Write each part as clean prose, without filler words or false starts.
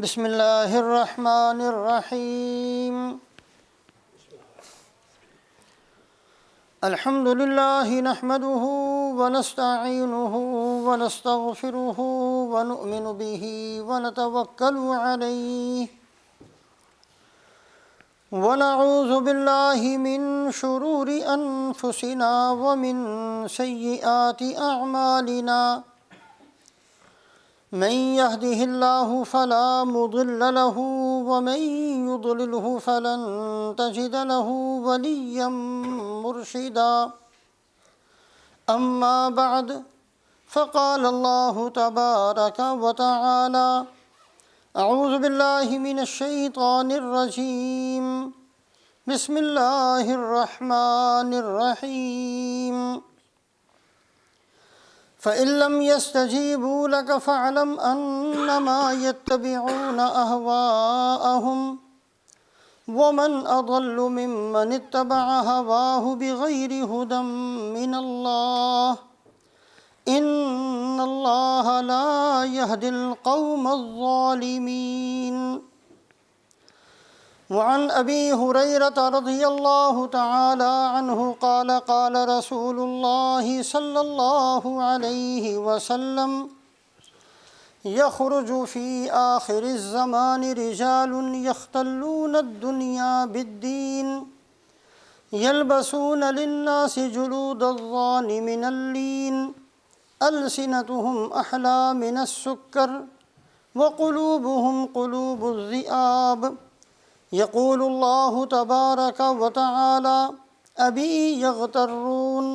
بسم اللہ الرحمن الرحیم الحمد للہ نحمده ونستعینه ونستغفره ونؤمن به ونتوکل علیہ ونعوذ باللہ من شرور انفسنا ومن سیئات اعمالنا من يهده الله فلا مضل له ومن يضلله فلن تجد له وليا مرشدا أما بعد فقال الله تبارك وتعالى أعوذ بالله من الشيطان الرجيم بسم الله الرحمن الرحيم فإن لم يستجيبوا لك فاعلم أنما يتبعون أهواءهم ومن أضل ممن اتبع هواه بغير هدى من الله إن الله لا يهدي القوم الظالمين وعن أبي هريرة رضي الله تعالى عنه قال قال رسول الله صلى الله عليه وسلم يخرج في آخر الزمان رجال يختلون الدنيا بالدين يلبسون للناس جلود الضان من اللين ألسنتهم أحلى من السكر وقلوبهم قلوب الذئاب يقول الله تبارك وتعالى أبي يغترون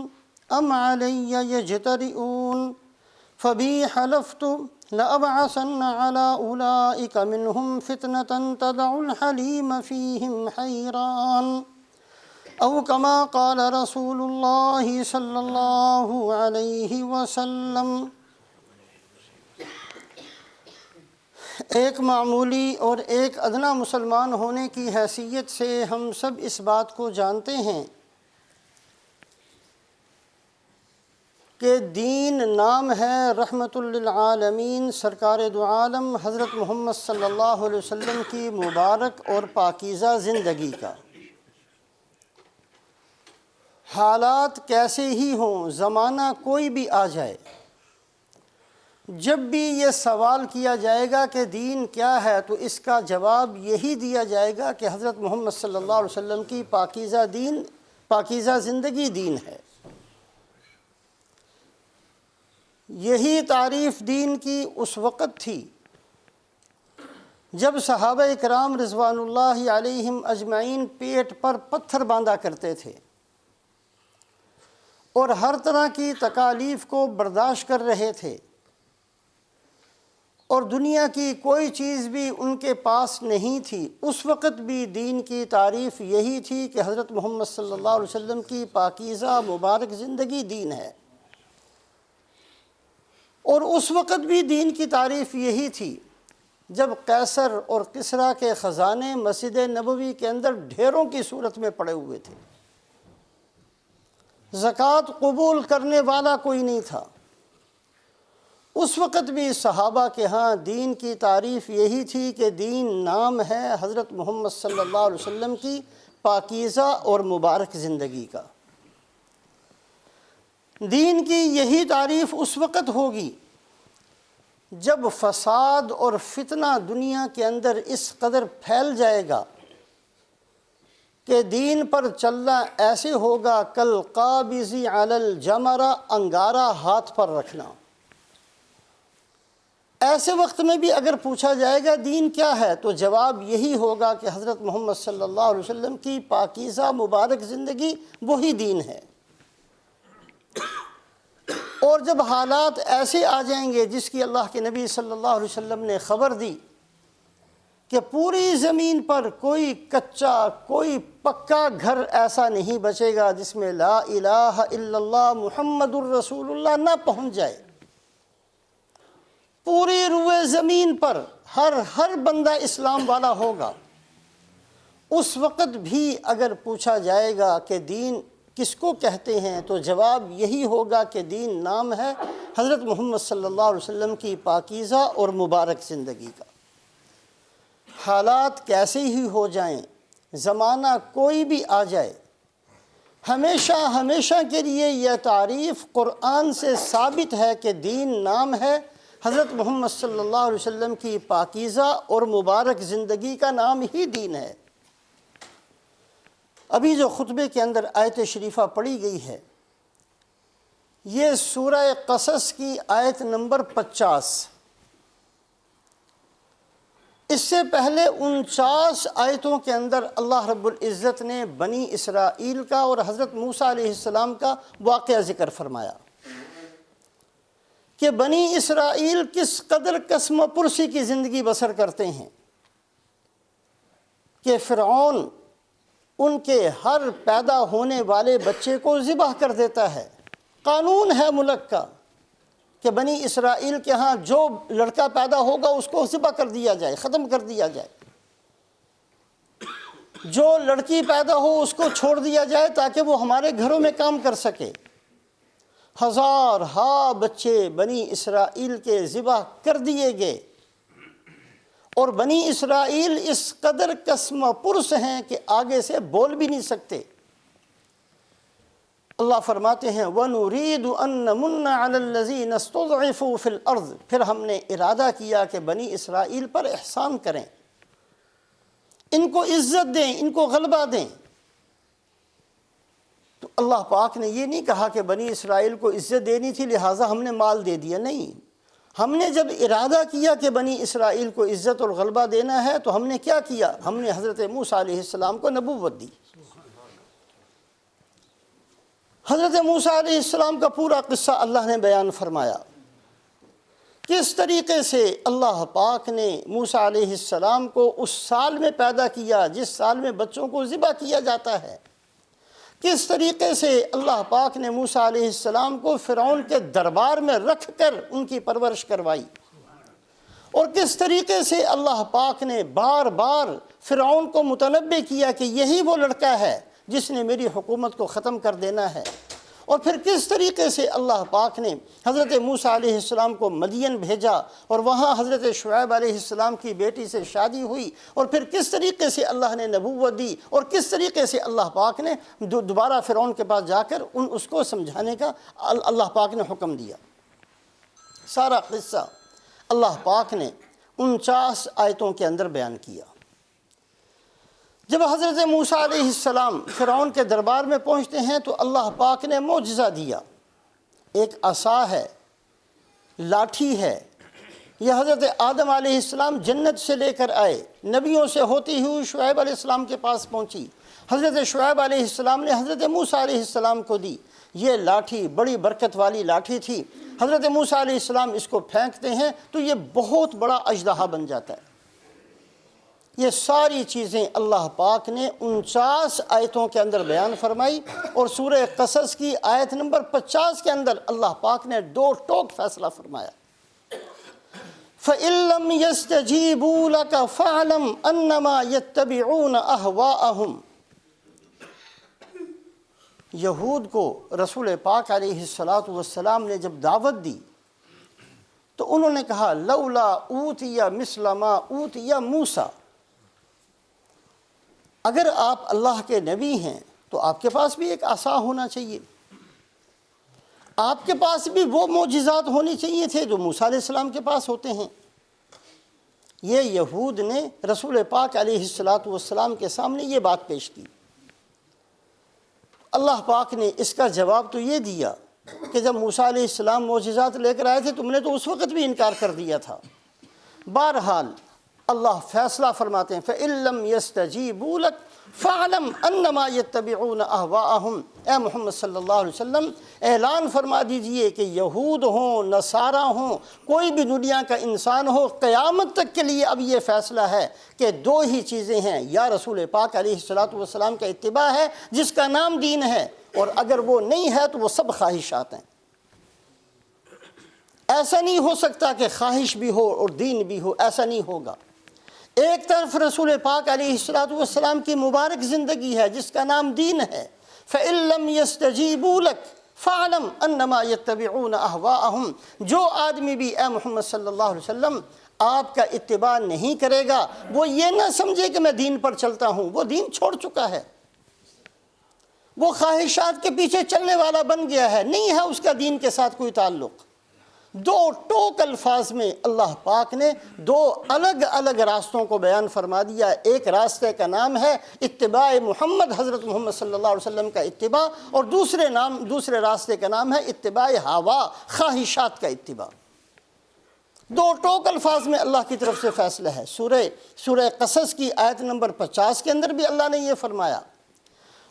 أم علي يجترئون فبي حلفت لأبعثن على أولئك منهم فتنة تدع الحليم فيهم حيران أو كما قال رسول الله صلى الله عليه وسلم۔ ایک معمولی اور ایک ادنا مسلمان ہونے کی حیثیت سے ہم سب اس بات کو جانتے ہیں کہ دین نام ہے رحمت للعالمین سرکار دو عالم حضرت محمد صلی اللہ علیہ وسلم کی مبارک اور پاکیزہ زندگی کا۔ حالات کیسے ہی ہوں، زمانہ کوئی بھی آ جائے، جب بھی یہ سوال کیا جائے گا کہ دین کیا ہے تو اس کا جواب یہی دیا جائے گا کہ حضرت محمد صلی اللہ علیہ وسلم کی پاکیزہ زندگی دین ہے۔ یہی تعریف دین کی اس وقت تھی جب صحابہ کرام رضوان اللہ علیہم اجمعین پیٹ پر پتھر باندھا کرتے تھے اور ہر طرح کی تکالیف کو برداشت کر رہے تھے، اور دنیا کی کوئی چیز بھی ان کے پاس نہیں تھی۔ اس وقت بھی دین کی تعریف یہی تھی کہ حضرت محمد صلی اللہ علیہ وسلم کی پاکیزہ مبارک زندگی دین ہے، اور اس وقت بھی دین کی تعریف یہی تھی جب قیصر اور کسریٰ کے خزانے مسجد نبوی کے اندر ڈھیروں کی صورت میں پڑے ہوئے تھے، زکوٰۃ قبول کرنے والا کوئی نہیں تھا۔ اس وقت بھی صحابہ کے ہاں دین کی تعریف یہی تھی کہ دین نام ہے حضرت محمد صلی اللہ علیہ وسلم کی پاکیزہ اور مبارک زندگی کا۔ دین کی یہی تعریف اس وقت ہوگی جب فساد اور فتنہ دنیا کے اندر اس قدر پھیل جائے گا کہ دین پر چلنا ایسے ہوگا کالقابض علی الجمرہ، انگارہ ہاتھ پر رکھنا۔ ایسے وقت میں بھی اگر پوچھا جائے گا دین کیا ہے تو جواب یہی ہوگا کہ حضرت محمد صلی اللہ علیہ وسلم کی پاکیزہ مبارک زندگی وہی دین ہے۔ اور جب حالات ایسے آ جائیں گے جس کی اللہ کے نبی صلی اللہ علیہ وسلم نے خبر دی کہ پوری زمین پر کوئی کچا کوئی پکا گھر ایسا نہیں بچے گا جس میں لا الہ الا اللہ محمد الرسول اللہ نہ پہنچ جائے، پوری روئے زمین پر ہر بندہ اسلام والا ہوگا، اس وقت بھی اگر پوچھا جائے گا کہ دین کس کو کہتے ہیں تو جواب یہی ہوگا کہ دین نام ہے حضرت محمد صلی اللہ علیہ وسلم کی پاکیزہ اور مبارک زندگی کا۔ حالات کیسے ہی ہو جائیں، زمانہ کوئی بھی آ جائے، ہمیشہ ہمیشہ کے لیے یہ تعریف قرآن سے ثابت ہے کہ دین نام ہے، حضرت محمد صلی اللہ علیہ وسلم کی پاکیزہ اور مبارک زندگی کا نام ہی دین ہے۔ ابھی جو خطبے کے اندر آیت شریفہ پڑھی گئی ہے، یہ سورہ قصص کی آیت نمبر 50۔ اس سے پہلے 49 آیتوں کے اندر اللہ رب العزت نے بنی اسرائیل کا اور حضرت موسیٰ علیہ السلام کا واقعہ ذکر فرمایا کہ بنی اسرائیل کس قدر قسم پرسی کی زندگی بسر کرتے ہیں کہ فرعون ان کے ہر پیدا ہونے والے بچے کو ذبح کر دیتا ہے۔ قانون ہے ملک کا کہ بنی اسرائیل کے ہاں جو لڑکا پیدا ہوگا اس کو ذبح کر دیا جائے، ختم کر دیا جائے، جو لڑکی پیدا ہو اس کو چھوڑ دیا جائے تاکہ وہ ہمارے گھروں میں کام کر سکے۔ ہزار ہا بچے بنی اسرائیل کے ذبح کر دیے گئے، اور بنی اسرائیل اس قدر قسم پرس ہیں کہ آگے سے بول بھی نہیں سکتے۔ اللہ فرماتے ہیں وَنُرِيدُ أَن نَّمُنَّ عَلَى الَّذِينَ اسْتُضْعِفُوا فِي الْأَرْضِ، پھر ہم نے ارادہ کیا کہ بنی اسرائیل پر احسان کریں، ان کو عزت دیں، ان کو غلبہ دیں۔ تو اللہ پاک نے یہ نہیں کہا کہ بنی اسرائیل کو عزت دینی تھی لہٰذا ہم نے مال دے دیا، نہیں۔ ہم نے جب ارادہ کیا کہ بنی اسرائیل کو عزت اور غلبہ دینا ہے تو ہم نے کیا کیا؟ ہم نے حضرت موسیٰ علیہ السلام کو نبوت دی۔ حضرت موسیٰ علیہ السلام کا پورا قصہ اللہ نے بیان فرمایا، کس طریقے سے اللہ پاک نے موسیٰ علیہ السلام کو اس سال میں پیدا کیا جس سال میں بچوں کو ذبح کیا جاتا ہے، کس طریقے سے اللہ پاک نے موسیٰ علیہ السلام کو فرعون کے دربار میں رکھ کر ان کی پرورش کروائی، اور کس طریقے سے اللہ پاک نے بار بار فرعون کو متنبع کیا کہ یہی وہ لڑکا ہے جس نے میری حکومت کو ختم کر دینا ہے، اور پھر کس طریقے سے اللہ پاک نے حضرت موسیٰ علیہ السلام کو مدین بھیجا اور وہاں حضرت شعیب علیہ السلام کی بیٹی سے شادی ہوئی، اور پھر کس طریقے سے اللہ نے نبوت دی، اور کس طریقے سے اللہ پاک نے دوبارہ فرعون کے پاس جا کر اس کو سمجھانے کا اللہ پاک نے حکم دیا۔ سارا قصہ اللہ پاک نے 49 آیتوں کے اندر بیان کیا۔ جب حضرت موسیٰ علیہ السلام فرعون کے دربار میں پہنچتے ہیں تو اللہ پاک نے معجزہ دیا، ایک عصا ہے، لاٹھی ہے، یہ حضرت آدم علیہ السلام جنت سے لے کر آئے، نبیوں سے ہوتی ہوئی شعیب علیہ السلام کے پاس پہنچی، حضرت شعیب علیہ السلام نے حضرت موسیٰ علیہ السلام کو دی۔ یہ لاٹھی بڑی برکت والی لاٹھی تھی، حضرت موسیٰ علیہ السلام اس کو پھینکتے ہیں تو یہ بہت بڑا اژدہا بن جاتا ہے۔ یہ ساری چیزیں اللہ پاک نے 49 آیتوں کے اندر بیان فرمائی، اور سورہ قصص کی آیت نمبر 50 کے اندر اللہ پاک نے 2 ٹوک فیصلہ فرمایا۔ فَإِن لَّمْ يَسْتَجِيبُوا لَكَ فَاعْلَمْ أَنَّمَا يَتَّبِعُونَ أَهْوَاءَهُمْ۔ یہود کو رسول پاک علیہ السلام نے جب دعوت دی تو انہوں نے کہا لولا اوتی مثل ما اوتی موسیٰ، اگر آپ اللہ کے نبی ہیں تو آپ کے پاس بھی ایک عصا ہونا چاہیے، آپ کے پاس بھی وہ معجزات ہونی چاہیے تھے جو موسیٰ علیہ السلام کے پاس ہوتے ہیں۔ یہ یہود نے رسول پاک علیہ السلام کے سامنے یہ بات پیش کی۔ اللہ پاک نے اس کا جواب تو یہ دیا کہ جب موسیٰ علیہ السلام معجزات لے کر آئے تھے تم نے تو اس وقت بھی انکار کر دیا تھا۔ بہرحال اللہ فیصلہ فرماتے ہیں فَإِن لَّمْ يَسْتَجِيبُوا لَكَ فَاعْلَمْ أَنَّمَا يَتَّبِعُونَ أَهْوَاءَهُمْ۔ اے محمد صلی اللہ علیہ وسلم اعلان فرما دیجئے کہ یہود ہوں، نصارہ ہوں، کوئی بھی دنیا کا انسان ہو، قیامت تک کے لیے اب یہ فیصلہ ہے کہ 2 ہی چیزیں ہیں، یا رسول پاک علیہ السلام کا اتباع ہے جس کا نام دین ہے، اور اگر وہ نہیں ہے تو وہ سب خواہشات ہیں۔ ایسا نہیں ہو سکتا کہ خواہش بھی ہو اور دین بھی ہو، ایسا نہیں ہوگا۔ ایک طرف رسول پاک علیہ السلام کی مبارک زندگی ہے جس کا نام دین ہے، فَإِن لَّمْ يَسْتَجِيبُوا لَكَ فَاعْلَمْ أَنَّمَا يَتَّبِعُونَ أَهْوَاءَهُمْ۔ جو آدمی بھی اے محمد صلی اللہ علیہ وسلم آپ کا اتباع نہیں کرے گا وہ یہ نہ سمجھے کہ میں دین پر چلتا ہوں، وہ دین چھوڑ چکا ہے، وہ خواہشات کے پیچھے چلنے والا بن گیا ہے، نہیں ہے اس کا دین کے ساتھ کوئی تعلق۔ دو ٹوک الفاظ میں اللہ پاک نے دو الگ الگ راستوں کو بیان فرما دیا۔ ایک راستے کا نام ہے اتباع محمد، حضرت محمد صلی اللہ علیہ وسلم کا اتباع، اور دوسرے راستے کا نام ہے اتباع ہوا، خواہشات کا اتباع۔ دو ٹوک الفاظ میں اللہ کی طرف سے فیصلہ ہے۔ سورہ قصص کی آیت نمبر 50 کے اندر بھی اللہ نے یہ فرمایا،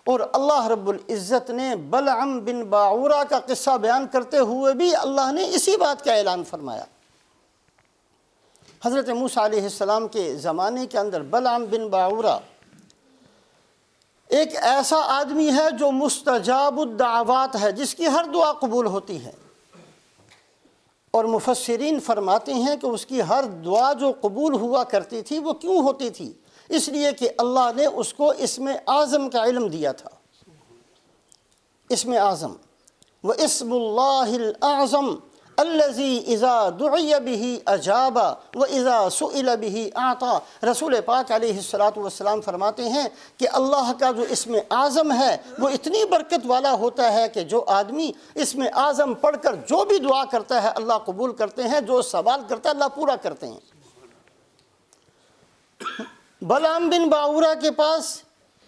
اور اللہ رب العزت نے بلعم بن باعورہ کا قصہ بیان کرتے ہوئے بھی اللہ نے اسی بات کا اعلان فرمایا۔ حضرت موسیٰ علیہ السلام کے زمانے کے اندر بلعم بن باعورہ ایک ایسا آدمی ہے جو مستجاب الدعوات ہے، جس کی ہر دعا قبول ہوتی ہے، اور مفسرین فرماتے ہیں کہ اس کی ہر دعا جو قبول ہوا کرتی تھی وہ کیوں ہوتی تھی؟ اس لیے کہ اللہ نے اس کو اسم اعظم کا علم دیا تھا۔ اسم اعظم، وَاسْمُ اللَّهِ الْأَعْظَمِ الَّذِي إِذَا دُعِيَ بِهِ أَجَابَ وَإِذَا سُئِلَ بِهِ أَعْطَى۔ رسول پاک علیہ السلام فرماتے ہیں کہ اللہ کا جو اسم اعظم ہے وہ اتنی برکت والا ہوتا ہے کہ جو آدمی اسم اعظم پڑھ کر جو بھی دعا کرتا ہے اللہ قبول کرتے ہیں، جو سوال کرتا ہے اللہ پورا کرتے ہیں۔ بلعم بن باعورہ کے پاس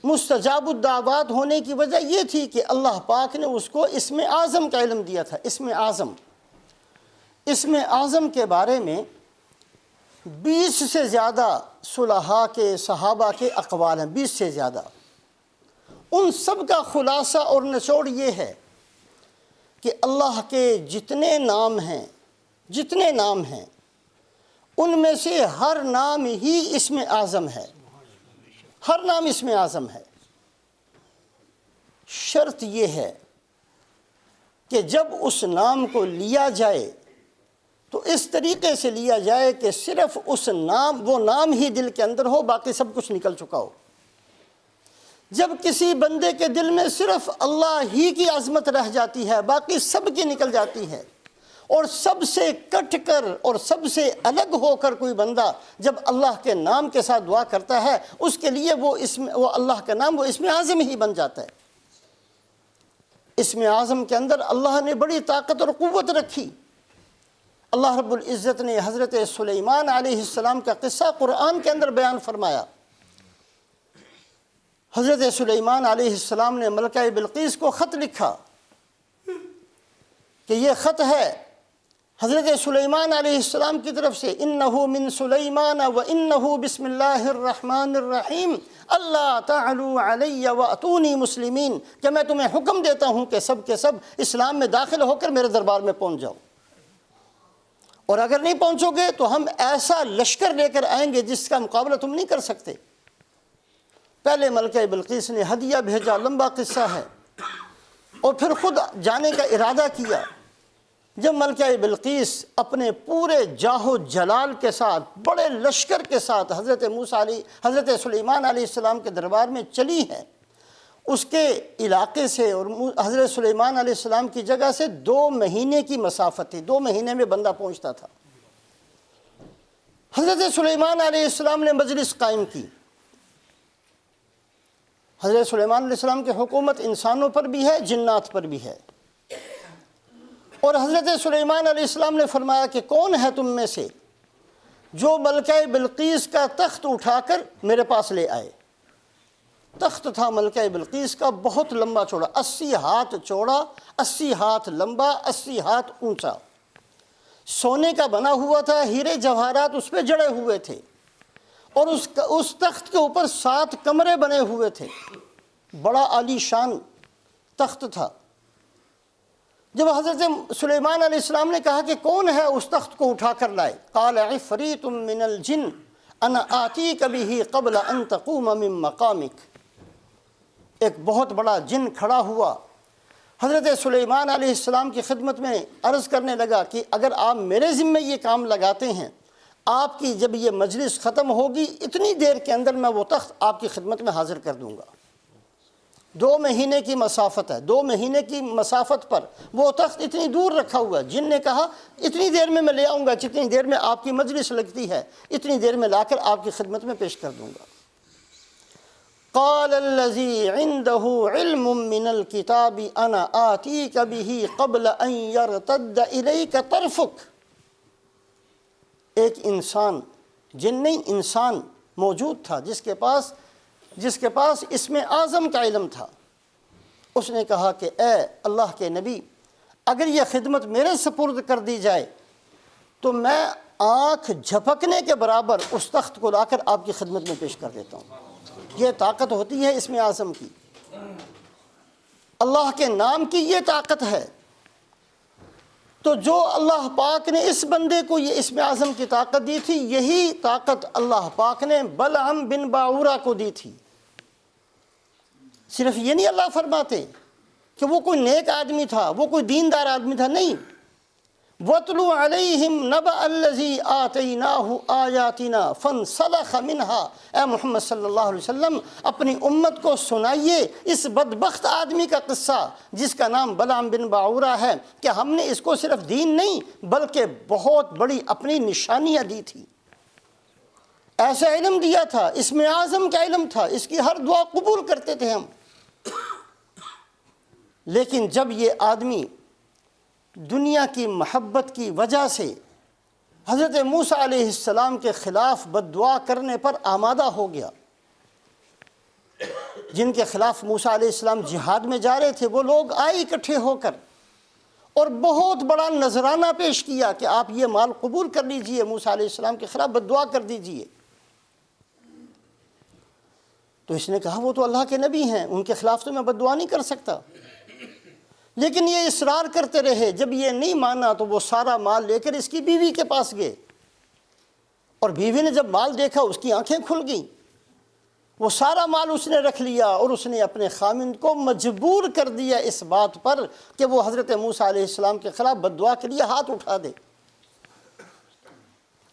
مستجاب الدعوات ہونے کی وجہ یہ تھی کہ اللہ پاک نے اس کو اسم اعظم کا علم دیا تھا۔ اسم اعظم کے بارے میں 20 سے زیادہ صلحاء کے، صحابہ کے اقوال ہیں، 20 سے زیادہ۔ ان سب کا خلاصہ اور نچوڑ یہ ہے کہ اللہ کے جتنے نام ہیں ان میں سے ہر نام ہی اسم اعظم ہے، ہر نام اسم اعظم ہے۔ شرط یہ ہے کہ جب اس نام کو لیا جائے تو اس طریقے سے لیا جائے کہ صرف وہ نام ہی دل کے اندر ہو، باقی سب کچھ نکل چکا ہو۔ جب کسی بندے کے دل میں صرف اللہ ہی کی عظمت رہ جاتی ہے، باقی سب کی نکل جاتی ہے، اور سب سے کٹ کر اور سب سے الگ ہو کر کوئی بندہ جب اللہ کے نام کے ساتھ دعا کرتا ہے، اس کے لیے وہ اللہ کا نام وہ اسم اعظم ہی بن جاتا ہے۔ اسم اعظم کے اندر اللہ نے بڑی طاقت اور قوت رکھی۔ اللہ رب العزت نے حضرت سلیمان علیہ السلام کا قصہ قرآن کے اندر بیان فرمایا۔ حضرت سلیمان علیہ السلام نے ملکہ بلقیس کو خط لکھا کہ یہ خط ہے حضرت سلیمان علیہ السلام کی طرف سے، اِنَّهُ مِن سُلَيْمَانَ وَإِنَّهُ بِسْمِ اللَّهِ الرَّحْمَنِ الرَّحِيمِ اللہ تَعْلُوا عَلَيَّ وَأْتُونِي مُسْلِمِينَ، کہ میں تمہیں حکم دیتا ہوں کہ سب کے سب اسلام میں داخل ہو کر میرے دربار میں پہنچ جاؤ، اور اگر نہیں پہنچو گے تو ہم ایسا لشکر لے کر آئیں گے جس کا مقابلہ تم نہیں کر سکتے۔ پہلے ملکہ بلقیس نے ہدیہ بھیجا، لمبا قصہ ہے، اور پھر خود جانے کا ارادہ کیا۔ جب ملکہ بلقیس اپنے پورے جاہ و جلال کے ساتھ، بڑے لشکر کے ساتھ حضرت سلیمان علیہ السلام کے دربار میں چلی ہے، اس کے علاقے سے اور حضرت سلیمان علیہ السلام کی جگہ سے 2 مہینے کی مسافت تھی، 2 مہینے میں بندہ پہنچتا تھا۔ حضرت سلیمان علیہ السلام نے مجلس قائم کی۔ حضرت سلیمان علیہ السلام کی حکومت انسانوں پر بھی ہے، جنات پر بھی ہے، اور حضرت سلیمان علیہ السلام نے فرمایا کہ کون ہے تم میں سے جو ملکہ بلقیس کا تخت اٹھا کر میرے پاس لے آئے۔ تخت تھا ملکہ بلقیس کا، بہت لمبا چوڑا، 80 ہاتھ چوڑا، 80 ہاتھ لمبا، 80 ہاتھ اونچا، سونے کا بنا ہوا تھا، ہیرے جواہرات اس پہ جڑے ہوئے تھے، اور اس تخت کے اوپر 7 کمرے بنے ہوئے تھے، بڑا عالی شان تخت تھا۔ جب حضرت سلیمان علیہ السلام نے کہا کہ کون ہے اس تخت کو اٹھا کر لائے، قال عفریت من الجن انا آتیک بہ قبل ان تقوم من مقامک، ایک بہت بڑا جن کھڑا ہوا، حضرت سلیمان علیہ السلام کی خدمت میں عرض کرنے لگا کہ اگر آپ میرے ذمہ یہ کام لگاتے ہیں، آپ کی جب یہ مجلس ختم ہوگی اتنی دیر کے اندر میں وہ تخت آپ کی خدمت میں حاضر کر دوں گا۔ 2 مہینے کی مسافت ہے، 2 مہینے کی مسافت پر وہ تخت اتنی دور رکھا ہوا ہے۔ جن نے کہا اتنی دیر میں لے آؤں گا، جتنی دیر میں آپ کی مجلس لگتی ہے اتنی دیر میں لا کر آپ کی خدمت میں پیش کر دوں گا۔ قال الذی عنده علم من الکتاب انا آتیک به قبل ان یرتد الیک طرفک۔ ایک انسان، جن نہیں انسان موجود تھا جس کے پاس اسم اعظم کا علم تھا۔ اس نے کہا کہ اے اللہ کے نبی، اگر یہ خدمت میرے سپرد کر دی جائے تو میں آنکھ جھپکنے کے برابر اس تخت کو لا کر آپ کی خدمت میں پیش کر دیتا ہوں۔ یہ طاقت ہوتی ہے اسم اعظم کی، اللہ کے نام کی یہ طاقت ہے۔ تو جو اللہ پاک نے اس بندے کو یہ اسم اعظم کی طاقت دی تھی، یہی طاقت اللہ پاک نے بلعم بن باعورہ کو دی تھی۔ صرف یہ نہیں اللہ فرماتے کہ وہ کوئی نیک آدمی تھا، وہ کوئی دیندار آدمی تھا، نہیں۔ وَاتْلُ عَلَيْهِمْ نَبَأَ الَّذِي آتَيْنَاهُ آيَاتِنَا فَانْسَلَخَ مِنْهَا۔ اے محمد صلی اللہ علیہ وسلم اپنی امت کو سنائیے اس بدبخت آدمی کا قصہ جس کا نام بلعم بن باعورہ ہے، کہ ہم نے اس کو صرف دین نہیں بلکہ بہت بڑی اپنی نشانیاں دی تھی، ایسا علم دیا تھا، اسم اعظم کا علم تھا، اس کی ہر دعا قبول کرتے تھے ہم۔ لیکن جب یہ آدمی دنیا کی محبت کی وجہ سے حضرت موسیٰ علیہ السلام کے خلاف بد دعا کرنے پر آمادہ ہو گیا، جن کے خلاف موسیٰ علیہ السلام جہاد میں جا رہے تھے، وہ لوگ آئے اکٹھے ہو کر اور بہت بڑا نذرانہ پیش کیا کہ آپ یہ مال قبول کر لیجئے، موسیٰ علیہ السلام کے خلاف بد دعا کر دیجئے۔ تو اس نے کہا وہ تو اللہ کے نبی ہیں، ان کے خلاف تو میں بد دعا نہیں کر سکتا۔ لیکن یہ اصرار کرتے رہے، جب یہ نہیں مانا تو وہ سارا مال لے کر اس کی بیوی کے پاس گئے، اور بیوی نے جب مال دیکھا اس کی آنکھیں کھل گئیں، وہ سارا مال اس نے رکھ لیا، اور اس نے اپنے خامند کو مجبور کر دیا اس بات پر کہ وہ حضرت موسیٰ علیہ السلام کے خلاف بد دعا کے لیے ہاتھ اٹھا دے۔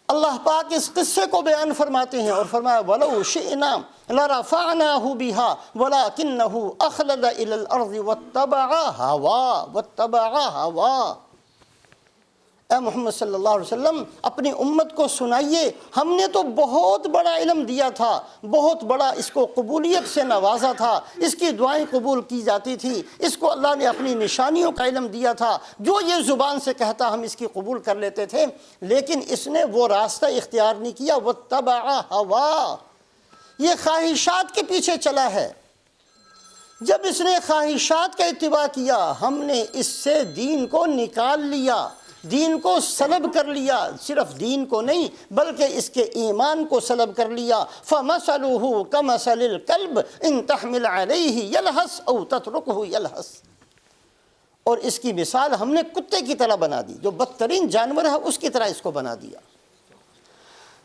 اللہ پاک اس قصے کو بیان فرماتے ہیں اور فرمایا وَلَوْ شِئْنَا لَرَفَعْنَاهُ بِهَا وَلَكِنَّهُ أَخْلَدَ إِلَى الْأَرْضِ وَاتَّبَعَ هَوَاهُ۔ اے محمد صلی اللہ علیہ وسلم اپنی امت کو سنائیے، ہم نے تو بہت بڑا علم دیا تھا، بہت بڑا اس کو قبولیت سے نوازا تھا، اس کی دعائیں قبول کی جاتی تھی، اس کو اللہ نے اپنی نشانیوں کا علم دیا تھا، جو یہ زبان سے کہتا ہم اس کی قبول کر لیتے تھے، لیکن اس نے وہ راستہ اختیار نہیں کیا، وَاتَّبَعَ هَوَاهُ، یہ خواہشات کے پیچھے چلا ہے۔ جب اس نے خواہشات کا اتباع کیا، ہم نے اس سے دین کو نکال لیا، دین کو سلب کر لیا، صرف دین کو نہیں بلکہ اس کے ایمان کو سلب کر لیا۔ فَمَثَلُهُ كَمَثَلِ الْكَلْبِ إِن تَحْمِلْ عَلَيْهِ يَلْهَثْ أَوْ تَتْرُكْهُ يَلْهَثْ، اور اس کی مثال ہم نے کتے کی طرح بنا دی، جو بدترین جانور ہے اس کی طرح اس کو بنا دیا۔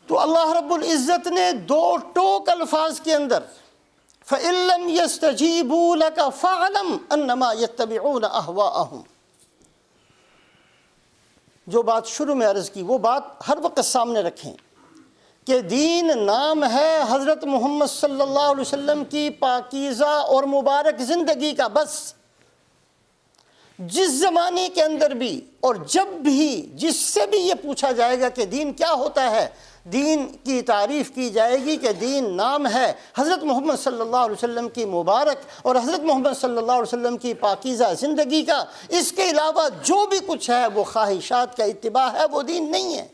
تو اللہ رب العزت نے 2 ٹوک الفاظ کے اندر فَإِن لَّمْ يَسْتَجِيبُوا لَكَ فَاعْلَمْ أَنَّمَا يَتَّبِعُونَ أَهْوَاءَهُمْ، جو بات شروع میں عرض کی وہ بات ہر وقت سامنے رکھیں کہ دین نام ہے حضرت محمد صلی اللہ علیہ وسلم کی پاکیزہ اور مبارک زندگی کا، بس جس زمانے کے اندر بھی اور جب بھی جس سے بھی یہ پوچھا جائے گا کہ دین کیا ہوتا ہے، دین کی تعریف کی جائے گی کہ دین نام ہے حضرت محمد صلی اللہ علیہ وسلم کی مبارک اور حضرت محمد صلی اللہ علیہ وسلم کی پاکیزہ زندگی کا، اس کے علاوہ جو بھی کچھ ہے وہ خواہشات کا اتباع ہے، وہ دین نہیں ہے۔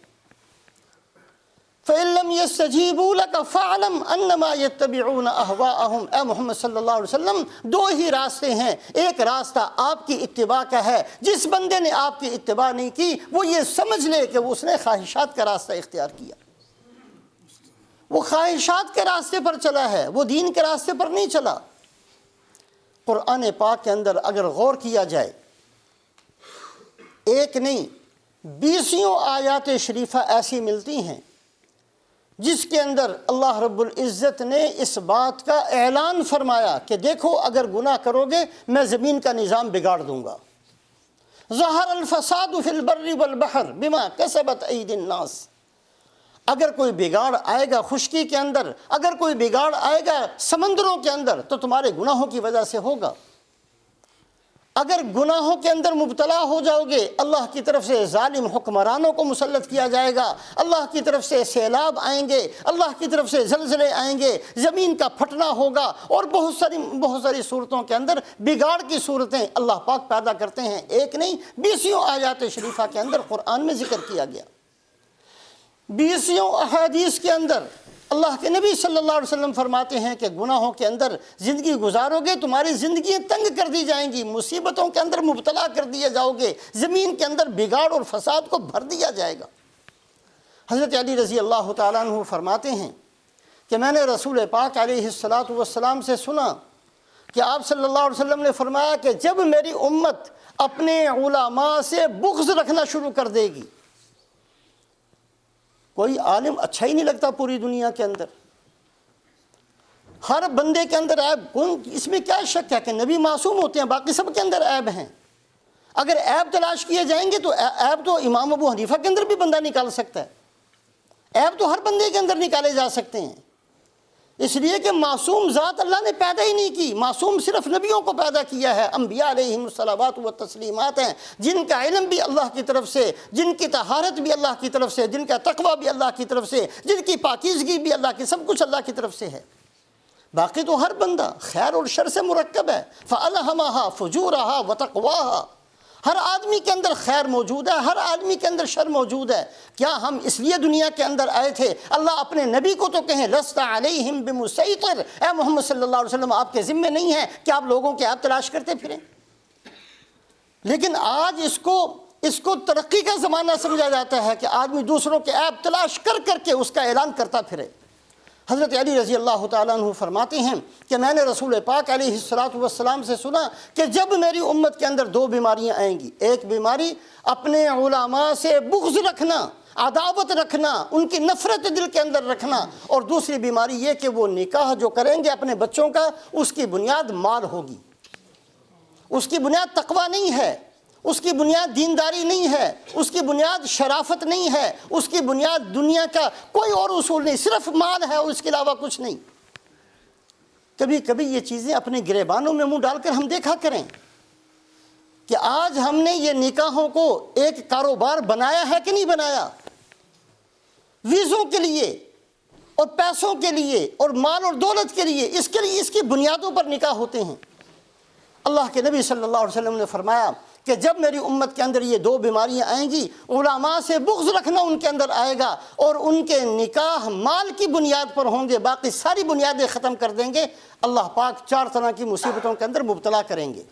فَإِن لَّمْ يَسْتَجِيبُوا لَكَ فَاعْلَمْ أَنَّمَا يَتَّبِعُونَ أَهْوَاءَهُمْ، اے محمد صلی اللہ علیہ وسلم 2 ہی راستے ہیں، ایک راستہ آپ کی اتباع کا ہے، جس بندے نے آپ کی اتباع نہیں کی وہ یہ سمجھ لے کہ اس نے خواہشات کا راستہ اختیار کیا، وہ خواہشات کے راستے پر چلا ہے، وہ دین کے راستے پر نہیں چلا۔ قرآن پاک کے اندر اگر غور کیا جائے، ایک نہیں 20 آیات شریفہ ایسی ملتی ہیں جس کے اندر اللہ رب العزت نے اس بات کا اعلان فرمایا کہ دیکھو اگر گناہ کرو گے میں زمین کا نظام بگاڑ دوں گا۔ ظہر الفساد فی البر والبحر بما کسبت ایدی الناس، اگر کوئی بگاڑ آئے گا خشکی کے اندر، اگر کوئی بگاڑ آئے گا سمندروں کے اندر، تو تمہارے گناہوں کی وجہ سے ہوگا۔ اگر گناہوں کے اندر مبتلا ہو جاؤ گے، اللہ کی طرف سے ظالم حکمرانوں کو مسلط کیا جائے گا، اللہ کی طرف سے سیلاب آئیں گے، اللہ کی طرف سے زلزلے آئیں گے، زمین کا پھٹنا ہوگا، اور بہت ساری صورتوں کے اندر بگاڑ کی صورتیں اللہ پاک پیدا کرتے ہیں۔ ایک نہیں، 20 آیات شریفہ کے اندر قرآن میں ذکر کیا گیا، 20 احادیث کے اندر اللہ کے نبی صلی اللہ علیہ وسلم فرماتے ہیں کہ گناہوں کے اندر زندگی گزارو گے، تمہاری زندگیاں تنگ کر دی جائیں گی، مصیبتوں کے اندر مبتلا کر دیے جاؤ گے، زمین کے اندر بگاڑ اور فساد کو بھر دیا جائے گا۔ حضرت علی رضی اللہ تعالیٰ عنہ فرماتے ہیں کہ میں نے رسول پاک علیہ السلام سے سنا کہ آپ صلی اللہ علیہ وسلم نے فرمایا کہ جب میری امت اپنے علماء سے بغض رکھنا شروع کر دے گی، کوئی عالم اچھا ہی نہیں لگتا پوری دنیا کے اندر، ہر بندے کے اندر عیب، اس میں کیا شک ہے کہ نبی معصوم ہوتے ہیں، باقی سب کے اندر عیب ہیں۔ اگر عیب تلاش کیے جائیں گے تو عیب تو امام ابو حنیفہ کے اندر بھی بندہ نکال سکتا ہے، عیب تو ہر بندے کے اندر نکالے جا سکتے ہیں، اس لیے کہ معصوم ذات اللہ نے پیدا ہی نہیں کی، معصوم صرف نبیوں کو پیدا کیا ہے، انبیاء علیہم الصلوات و تسلیمات ہیں، جن کا علم بھی اللہ کی طرف سے، جن کی طہارت بھی اللہ کی طرف سے، جن کا تقوی بھی اللہ کی طرف سے، جن کی پاکیزگی بھی اللہ کی، سب کچھ اللہ کی طرف سے ہے۔ باقی تو ہر بندہ خیر اور شر سے مرکب ہے، فَأَلْهَمَهَا فُجُورَهَا وَتَقْوَاهَا، ہر آدمی کے اندر خیر موجود ہے، ہر آدمی کے اندر شر موجود ہے۔ کیا ہم اس لیے دنیا کے اندر آئے تھے؟ اللہ اپنے نبی کو تو کہیں لست علیہم بمسیطر، اے محمد صلی اللہ علیہ وسلم آپ کے ذمہ نہیں ہے کہ آپ لوگوں کے عیب تلاش کرتے پھریں، لیکن آج اس کو ترقی کا زمانہ سمجھا جاتا ہے کہ آدمی دوسروں کے عیب تلاش کر کر کے اس کا اعلان کرتا پھرے۔ حضرت علی رضی اللہ تعالیٰ عنہ فرماتے ہیں کہ میں نے رسول پاک علیہ السلام سے سنا کہ جب میری امت کے اندر 2 بیماریاں آئیں گی، ایک بیماری اپنے علماء سے بغض رکھنا، عداوت رکھنا، ان کی نفرت دل کے اندر رکھنا، اور دوسری بیماری یہ کہ وہ نکاح جو کریں گے اپنے بچوں کا، اس کی بنیاد مال ہوگی، اس کی بنیاد تقوی نہیں ہے، اس کی بنیاد دینداری نہیں ہے، اس کی بنیاد شرافت نہیں ہے، اس کی بنیاد دنیا کا کوئی اور اصول نہیں، صرف مال ہے اور اس کے علاوہ کچھ نہیں۔ کبھی کبھی یہ چیزیں اپنے گریبانوں میں منہ ڈال کر ہم دیکھا کریں کہ آج ہم نے یہ نکاحوں کو ایک کاروبار بنایا ہے کہ نہیں بنایا، ویزوں کے لیے اور پیسوں کے لیے اور مال اور دولت کے لیے، اس کی بنیادوں پر نکاح ہوتے ہیں۔ اللہ کے نبی صلی اللہ علیہ وسلم نے فرمایا کہ جب میری امت کے اندر یہ 2 بیماریاں آئیں گی، علماء سے بغض رکھنا ان کے اندر آئے گا، اور ان کے نکاح مال کی بنیاد پر ہوں گے، باقی ساری بنیادیں ختم کر دیں گے، اللہ پاک 4 طرح کی مصیبتوں کے اندر مبتلا کریں گے۔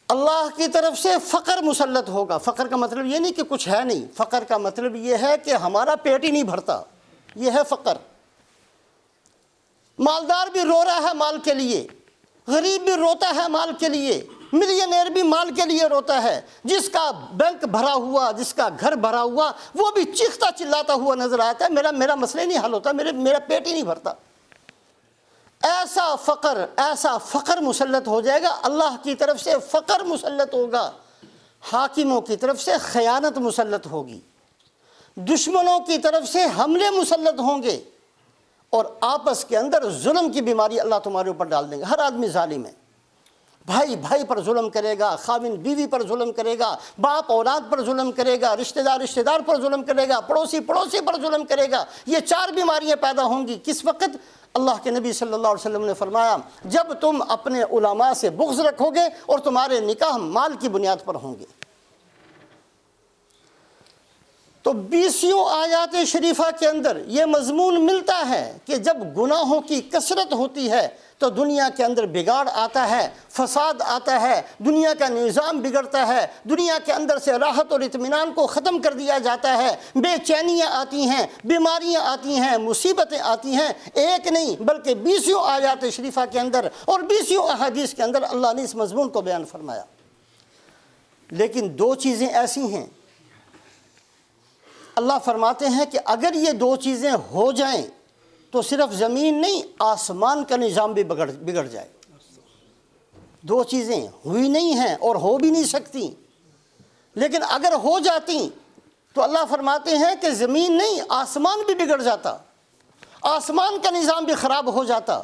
اللہ کی طرف سے فقر مسلط ہوگا۔ فقر کا مطلب یہ نہیں کہ کچھ ہے نہیں، فقر کا مطلب یہ ہے کہ ہمارا پیٹ ہی نہیں بھرتا، یہ ہے فقر۔ مالدار بھی رو رہا ہے مال کے لیے، غریب بھی روتا ہے مال کے لیے، ملینئر بھی مال کے لیے روتا ہے، جس کا بینک بھرا ہوا، جس کا گھر بھرا ہوا، وہ بھی چیختا چلاتا ہوا نظر آتا ہے، میرا مسئلہ نہیں حل ہوتا، میرا پیٹ ہی نہیں بھرتا۔ ایسا فقر مسلط ہو جائے گا، اللہ کی طرف سے فقر مسلط ہوگا، حاکموں کی طرف سے خیانت مسلط ہوگی، دشمنوں کی طرف سے حملے مسلط ہوں گے، اور آپس کے اندر ظلم کی بیماری اللہ تمہارے اوپر ڈال دیں گے۔ ہر آدمی ظالم ہے، بھائی پر ظلم کرے گا، خاوند بیوی پر ظلم کرے گا، باپ اولاد پر ظلم کرے گا، رشتہ دار پر ظلم کرے گا، پڑوسی پر ظلم کرے گا۔ یہ 4 بیماریاں پیدا ہوں گی۔ کس وقت؟ اللہ کے نبی صلی اللہ علیہ وسلم نے فرمایا جب تم اپنے علماء سے بغض رکھو گے اور تمہارے نکاح مال کی بنیاد پر ہوں گے۔ تو 20 آیات شریفہ کے اندر یہ مضمون ملتا ہے کہ جب گناہوں کی کثرت ہوتی ہے تو دنیا کے اندر بگاڑ آتا ہے، فساد آتا ہے، دنیا کا نظام بگڑتا ہے، دنیا کے اندر سے راحت اور اطمینان کو ختم کر دیا جاتا ہے، بے چینیاں آتی ہیں، بیماریاں آتی ہیں، مصیبتیں آتی ہیں۔ ایک نہیں بلکہ 20 آیات شریفہ کے اندر اور 20 احادیث کے اندر اللہ نے اس مضمون کو بیان فرمایا۔ لیکن 2 چیزیں ایسی ہیں، اللہ فرماتے ہیں کہ اگر یہ 2 چیزیں ہو جائیں تو صرف زمین نہیں، آسمان کا نظام بھی بگڑ جائے۔ 2 چیزیں ہوئی نہیں ہیں اور ہو بھی نہیں سکتی، لیکن اگر ہو جاتی تو اللہ فرماتے ہیں کہ زمین نہیں آسمان بھی بگڑ جاتا، آسمان کا نظام بھی خراب ہو جاتا۔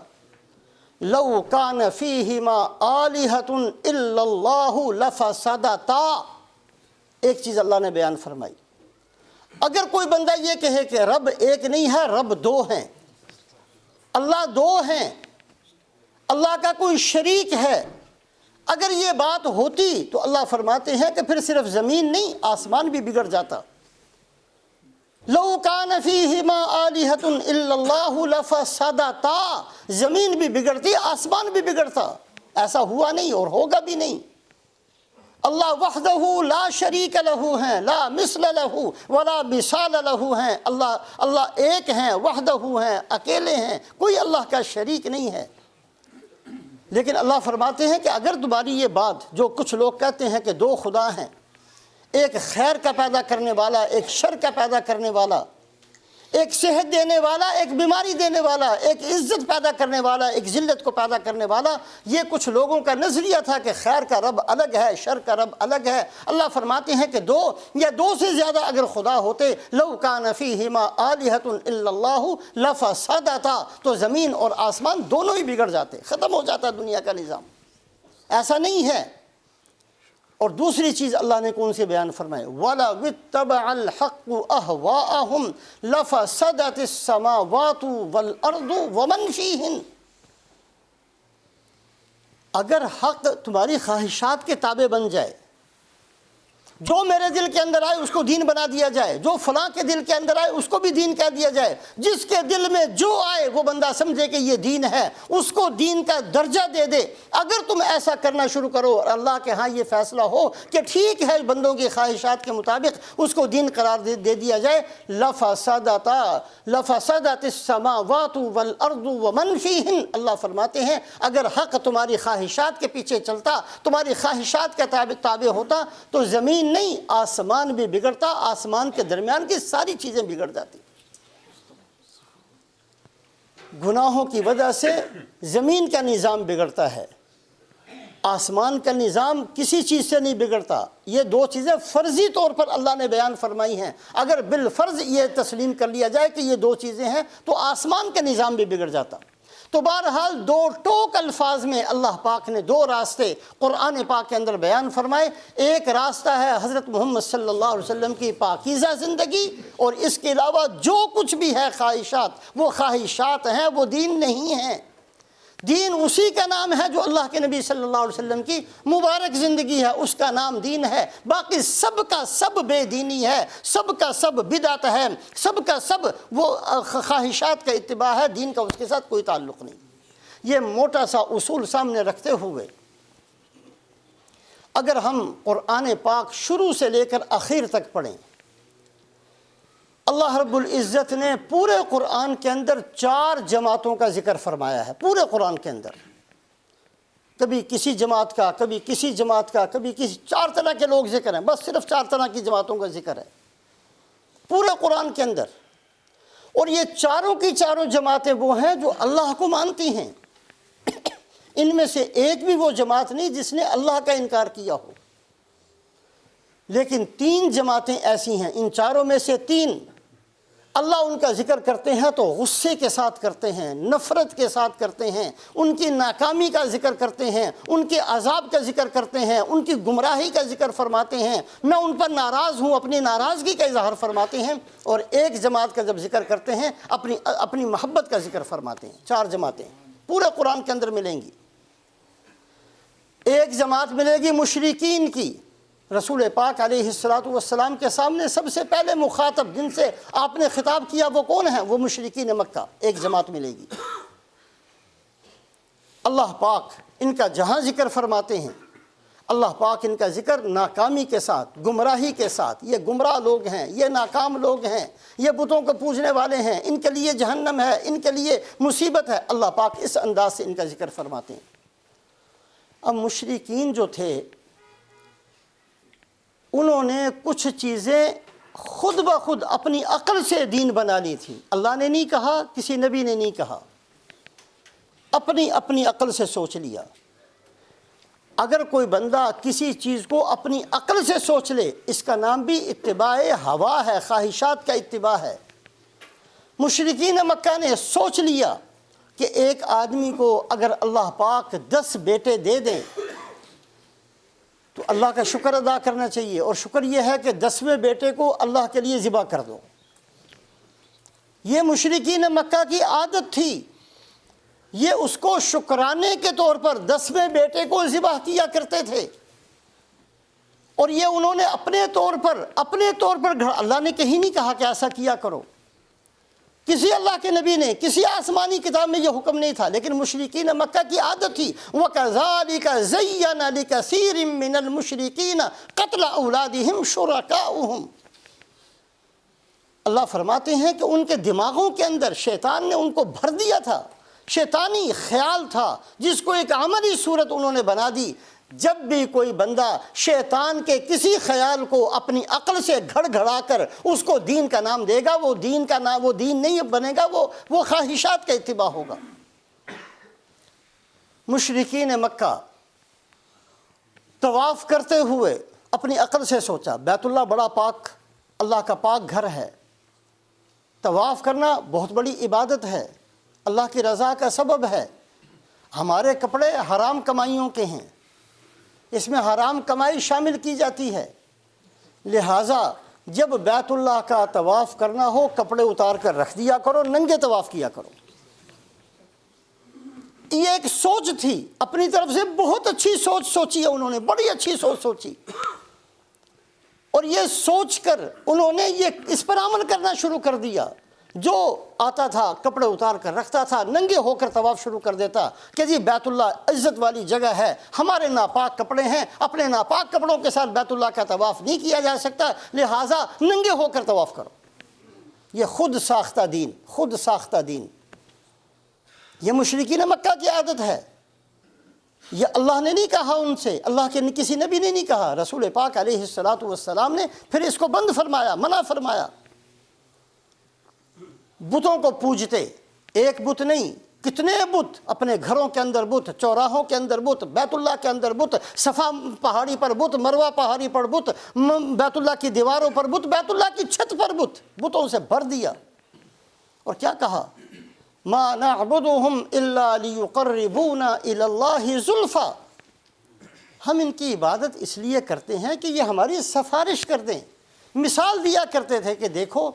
لو کان فیہما آلہۃ الا اللہ لفسدتا، ایک چیز اللہ نے بیان فرمائی، اگر کوئی بندہ یہ کہے کہ رب ایک نہیں ہے، رب دو ہیں، اللہ دو ہیں، اللہ کا کوئی شریک ہے، اگر یہ بات ہوتی تو اللہ فرماتے ہیں کہ پھر صرف زمین نہیں آسمان بھی بگڑ جاتا۔ لو کان فیہما آلہۃ الا اللہ لفسدتا، زمین بھی بگڑتی آسمان بھی بگڑتا، ایسا ہوا نہیں اور ہوگا بھی نہیں۔ اللہ وحدہ لا شریک لہ ہیں، لا مثل لہ ولا مثال لہ ہیں، اللہ ایک ہیں، وحدہ ہیں، اکیلے ہیں، کوئی اللہ کا شریک نہیں ہے۔ لیکن اللہ فرماتے ہیں کہ اگر تمہاری یہ بات جو کچھ لوگ کہتے ہیں کہ دو خدا ہیں، ایک خیر کا پیدا کرنے والا، ایک شر کا پیدا کرنے والا، ایک صحت دینے والا، ایک بیماری دینے والا، ایک عزت پیدا کرنے والا، ایک ذلت کو پیدا کرنے والا، یہ کچھ لوگوں کا نظریہ تھا کہ خیر کا رب الگ ہے، شر کا رب الگ ہے۔ اللہ فرماتے ہیں کہ دو یا دو سے زیادہ اگر خدا ہوتے، لو کان فیہما آلہۃ الا اللہ لفسدتا، تو زمین اور آسمان دونوں ہی بگڑ جاتے، ختم ہو جاتا دنیا کا نظام۔ ایسا نہیں ہے۔ اور دوسری چیز اللہ نے کون سی بیان فرمائے، وَلَوِ اتَّبَعَ الْحَقُّ أَهْوَاءَهُمْ لَفَسَدَتِ السَّمَاوَاتُ وَالْأَرْضُ وَمَنْ فِيهِنْ، اگر حق تمہاری خواہشات کے تابع بن جائے، جو میرے دل کے اندر آئے اس کو دین بنا دیا جائے، جو فلاں کے دل کے اندر آئے اس کو بھی دین کہہ دیا جائے، جس کے دل میں جو آئے وہ بندہ سمجھے کہ یہ دین ہے، اس کو دین کا درجہ دے دے، اگر تم ایسا کرنا شروع کرو اور اللہ کے ہاں یہ فیصلہ ہو کہ ٹھیک ہے بندوں کی خواہشات کے مطابق اس کو دین قرار دے دیا جائے، لفسدت السماوات والارض ومن فیہن، اللہ فرماتے ہیں اگر حق تمہاری خواہشات کے پیچھے چلتا، تمہاری خواہشات کے تابع ہوتا تو زمین نہیں آسمان بھی بگڑتا، آسمان کے درمیان کی ساری چیزیں بگڑ جاتی۔ گناہوں کی وجہ سے زمین کا نظام بگڑتا ہے، آسمان کا نظام کسی چیز سے نہیں بگڑتا۔ یہ دو چیزیں فرضی طور پر اللہ نے بیان فرمائی ہیں، اگر بالفرض یہ تسلیم کر لیا جائے کہ یہ دو چیزیں ہیں تو آسمان کا نظام بھی بگڑ جاتا۔ تو بہرحال دو ٹوک الفاظ میں اللہ پاک نے دو راستے قرآن پاک کے اندر بیان فرمائے۔ ایک راستہ ہے حضرت محمد صلی اللہ علیہ وسلم کی پاکیزہ زندگی، اور اس کے علاوہ جو کچھ بھی ہے خواہشات، وہ خواہشات ہیں، وہ دین نہیں ہیں۔ دین اسی کا نام ہے جو اللہ کے نبی صلی اللہ علیہ وسلم کی مبارک زندگی ہے، اس کا نام دین ہے۔ باقی سب کا سب بے دینی ہے، سب کا سب بدعت ہے، سب کا سب وہ خواہشات کا اتباع ہے، دین کا اس کے ساتھ کوئی تعلق نہیں۔ یہ موٹا سا اصول سامنے رکھتے ہوئے اگر ہم قرآن پاک شروع سے لے کر آخر تک پڑھیں، اللہ رب العزت نے پورے قرآن کے اندر 4 جماعتوں کا ذکر فرمایا ہے۔ پورے قرآن کے اندر کبھی کسی جماعت کا، کبھی کسی جماعت کا، کبھی کسی، 4 طرح کے لوگ ذکر ہیں، بس صرف 4 طرح کی جماعتوں کا ذکر ہے پورے قرآن کے اندر۔ اور یہ چاروں کی چاروں جماعتیں وہ ہیں جو اللہ کو مانتی ہیں، ان میں سے ایک بھی وہ جماعت نہیں جس نے اللہ کا انکار کیا ہو۔ لیکن 3 جماعتیں ایسی ہیں، ان چاروں میں سے 3 اللہ ان کا ذکر کرتے ہیں تو غصے کے ساتھ کرتے ہیں، نفرت کے ساتھ کرتے ہیں، ان کی ناکامی کا ذکر کرتے ہیں، ان کے عذاب کا ذکر کرتے ہیں، ان کی گمراہی کا ذکر فرماتے ہیں، میں ان پر ناراض ہوں، اپنی ناراضگی کا اظہار فرماتے ہیں، اور ایک جماعت کا جب ذکر کرتے ہیں اپنی محبت کا ذکر فرماتے ہیں۔ 4 جماعتیں پورے قرآن کے اندر ملیں گی۔ ایک جماعت ملے گی مشرکین کی، رسول پاک علیہ السلام کے سامنے سب سے پہلے مخاطب جن سے آپ نے خطاب کیا وہ کون ہیں؟ وہ مشرکین مکہ، ایک جماعت ملے گی۔ اللہ پاک ان کا جہاں ذکر فرماتے ہیں، اللہ پاک ان کا ذکر ناکامی کے ساتھ، گمراہی کے ساتھ، یہ گمراہ لوگ ہیں، یہ ناکام لوگ ہیں، یہ بتوں کو پوجنے والے ہیں، ان کے لیے جہنم ہے، ان کے لیے مصیبت ہے، اللہ پاک اس انداز سے ان کا ذکر فرماتے ہیں۔ اب مشرکین جو تھے انہوں نے کچھ چیزیں خود بخود اپنی عقل سے دین بنا لی تھی، اللہ نے نہیں کہا، کسی نبی نے نہیں کہا، اپنی عقل سے سوچ لیا۔ اگر کوئی بندہ کسی چیز کو اپنی عقل سے سوچ لے، اس کا نام بھی اتباع ہوا ہے، خواہشات کا اتباع ہے۔ مشرکین مکہ نے سوچ لیا کہ ایک آدمی کو اگر اللہ پاک 10 بیٹے دے دیں تو اللہ کا شکر ادا کرنا چاہیے، اور شکر یہ ہے کہ 10ویں بیٹے کو اللہ کے لیے ذبح کر دو۔ یہ مشرکین مکہ کی عادت تھی، یہ اس کو شکرانے کے طور پر 10ویں بیٹے کو ذبح کیا کرتے تھے، اور یہ انہوں نے اپنے طور پر اللہ نے کہیں نہیں کہا کہ ایسا کیا کرو، کسی اللہ کے نبی نے کسی آسمانی کتاب میں یہ حکم نہیں تھا، لیکن مشرکین مکہ کی عادت تھی۔ وَكَذَلِكَ زَيَّنَ لِكَثِيرٍ مِّنَ الْمُشْرِكِينَ قَتْلَ أَوْلَادِهِمْ شُرَكَاؤُهُمْ۔ اللہ فرماتے ہیں کہ ان کے دماغوں کے اندر شیطان نے ان کو بھر دیا تھا، شیطانی خیال تھا جس کو ایک عملی صورت انہوں نے بنا دی۔ جب بھی کوئی بندہ شیطان کے کسی خیال کو اپنی عقل سے گھڑ گھڑا کر اس کو دین کا نام دے گا، وہ دین کا نام، وہ دین نہیں بنے گا، وہ خواہشات کا اتباع ہوگا۔ مشرکین مکہ طواف کرتے ہوئے اپنی عقل سے سوچا بیت اللہ بڑا پاک، اللہ کا پاک گھر ہے، طواف کرنا بہت بڑی عبادت ہے، اللہ کی رضا کا سبب ہے، ہمارے کپڑے حرام کمائیوں کے ہیں، اس میں حرام کمائی شامل کی جاتی ہے، لہٰذا جب بیت اللہ کا طواف کرنا ہو کپڑے اتار کر رکھ دیا کرو، ننگے طواف کیا کرو۔ یہ ایک سوچ تھی، اپنی طرف سے بہت اچھی سوچ سوچی ہے انہوں نے، بڑی اچھی سوچ سوچی، اور یہ سوچ کر انہوں نے اس پر عمل کرنا شروع کر دیا۔ جو آتا تھا کپڑے اتار کر رکھتا تھا، ننگے ہو کر طواف شروع کر دیتا کہ جی بیت اللہ عزت والی جگہ ہے، ہمارے ناپاک کپڑے ہیں، اپنے ناپاک کپڑوں کے ساتھ بیت اللہ کا طواف نہیں کیا جا سکتا، لہٰذا ننگے ہو کر طواف کرو۔ یہ خود ساختہ دین، یہ مشرکین مکہ کی عادت ہے، یہ اللہ نے نہیں کہا ان سے، اللہ کے کسی نبی نے نہیں کہا، رسول پاک علیہ الصلاۃ والسلام نے پھر اس کو بند فرمایا، منع فرمایا۔ بتوں کو پوجتے، ایک بت نہیں، کتنے بت، اپنے گھروں کے اندر بت، چوراہوں کے اندر بت، بیت اللہ کے اندر بت، صفا پہاڑی پر بت، مروہ پہاڑی پر بت، بیت اللہ کی دیواروں پر بت، بیت اللہ کی چھت پر بت، بتوں سے بھر دیا۔ اور کیا کہا؟ ما نعبدهم الا ليقربونا الى الله زلفا، ہم ان کی عبادت اس لیے کرتے ہیں کہ یہ ہماری سفارش کر دیں۔ مثال دیا کرتے تھے کہ دیکھو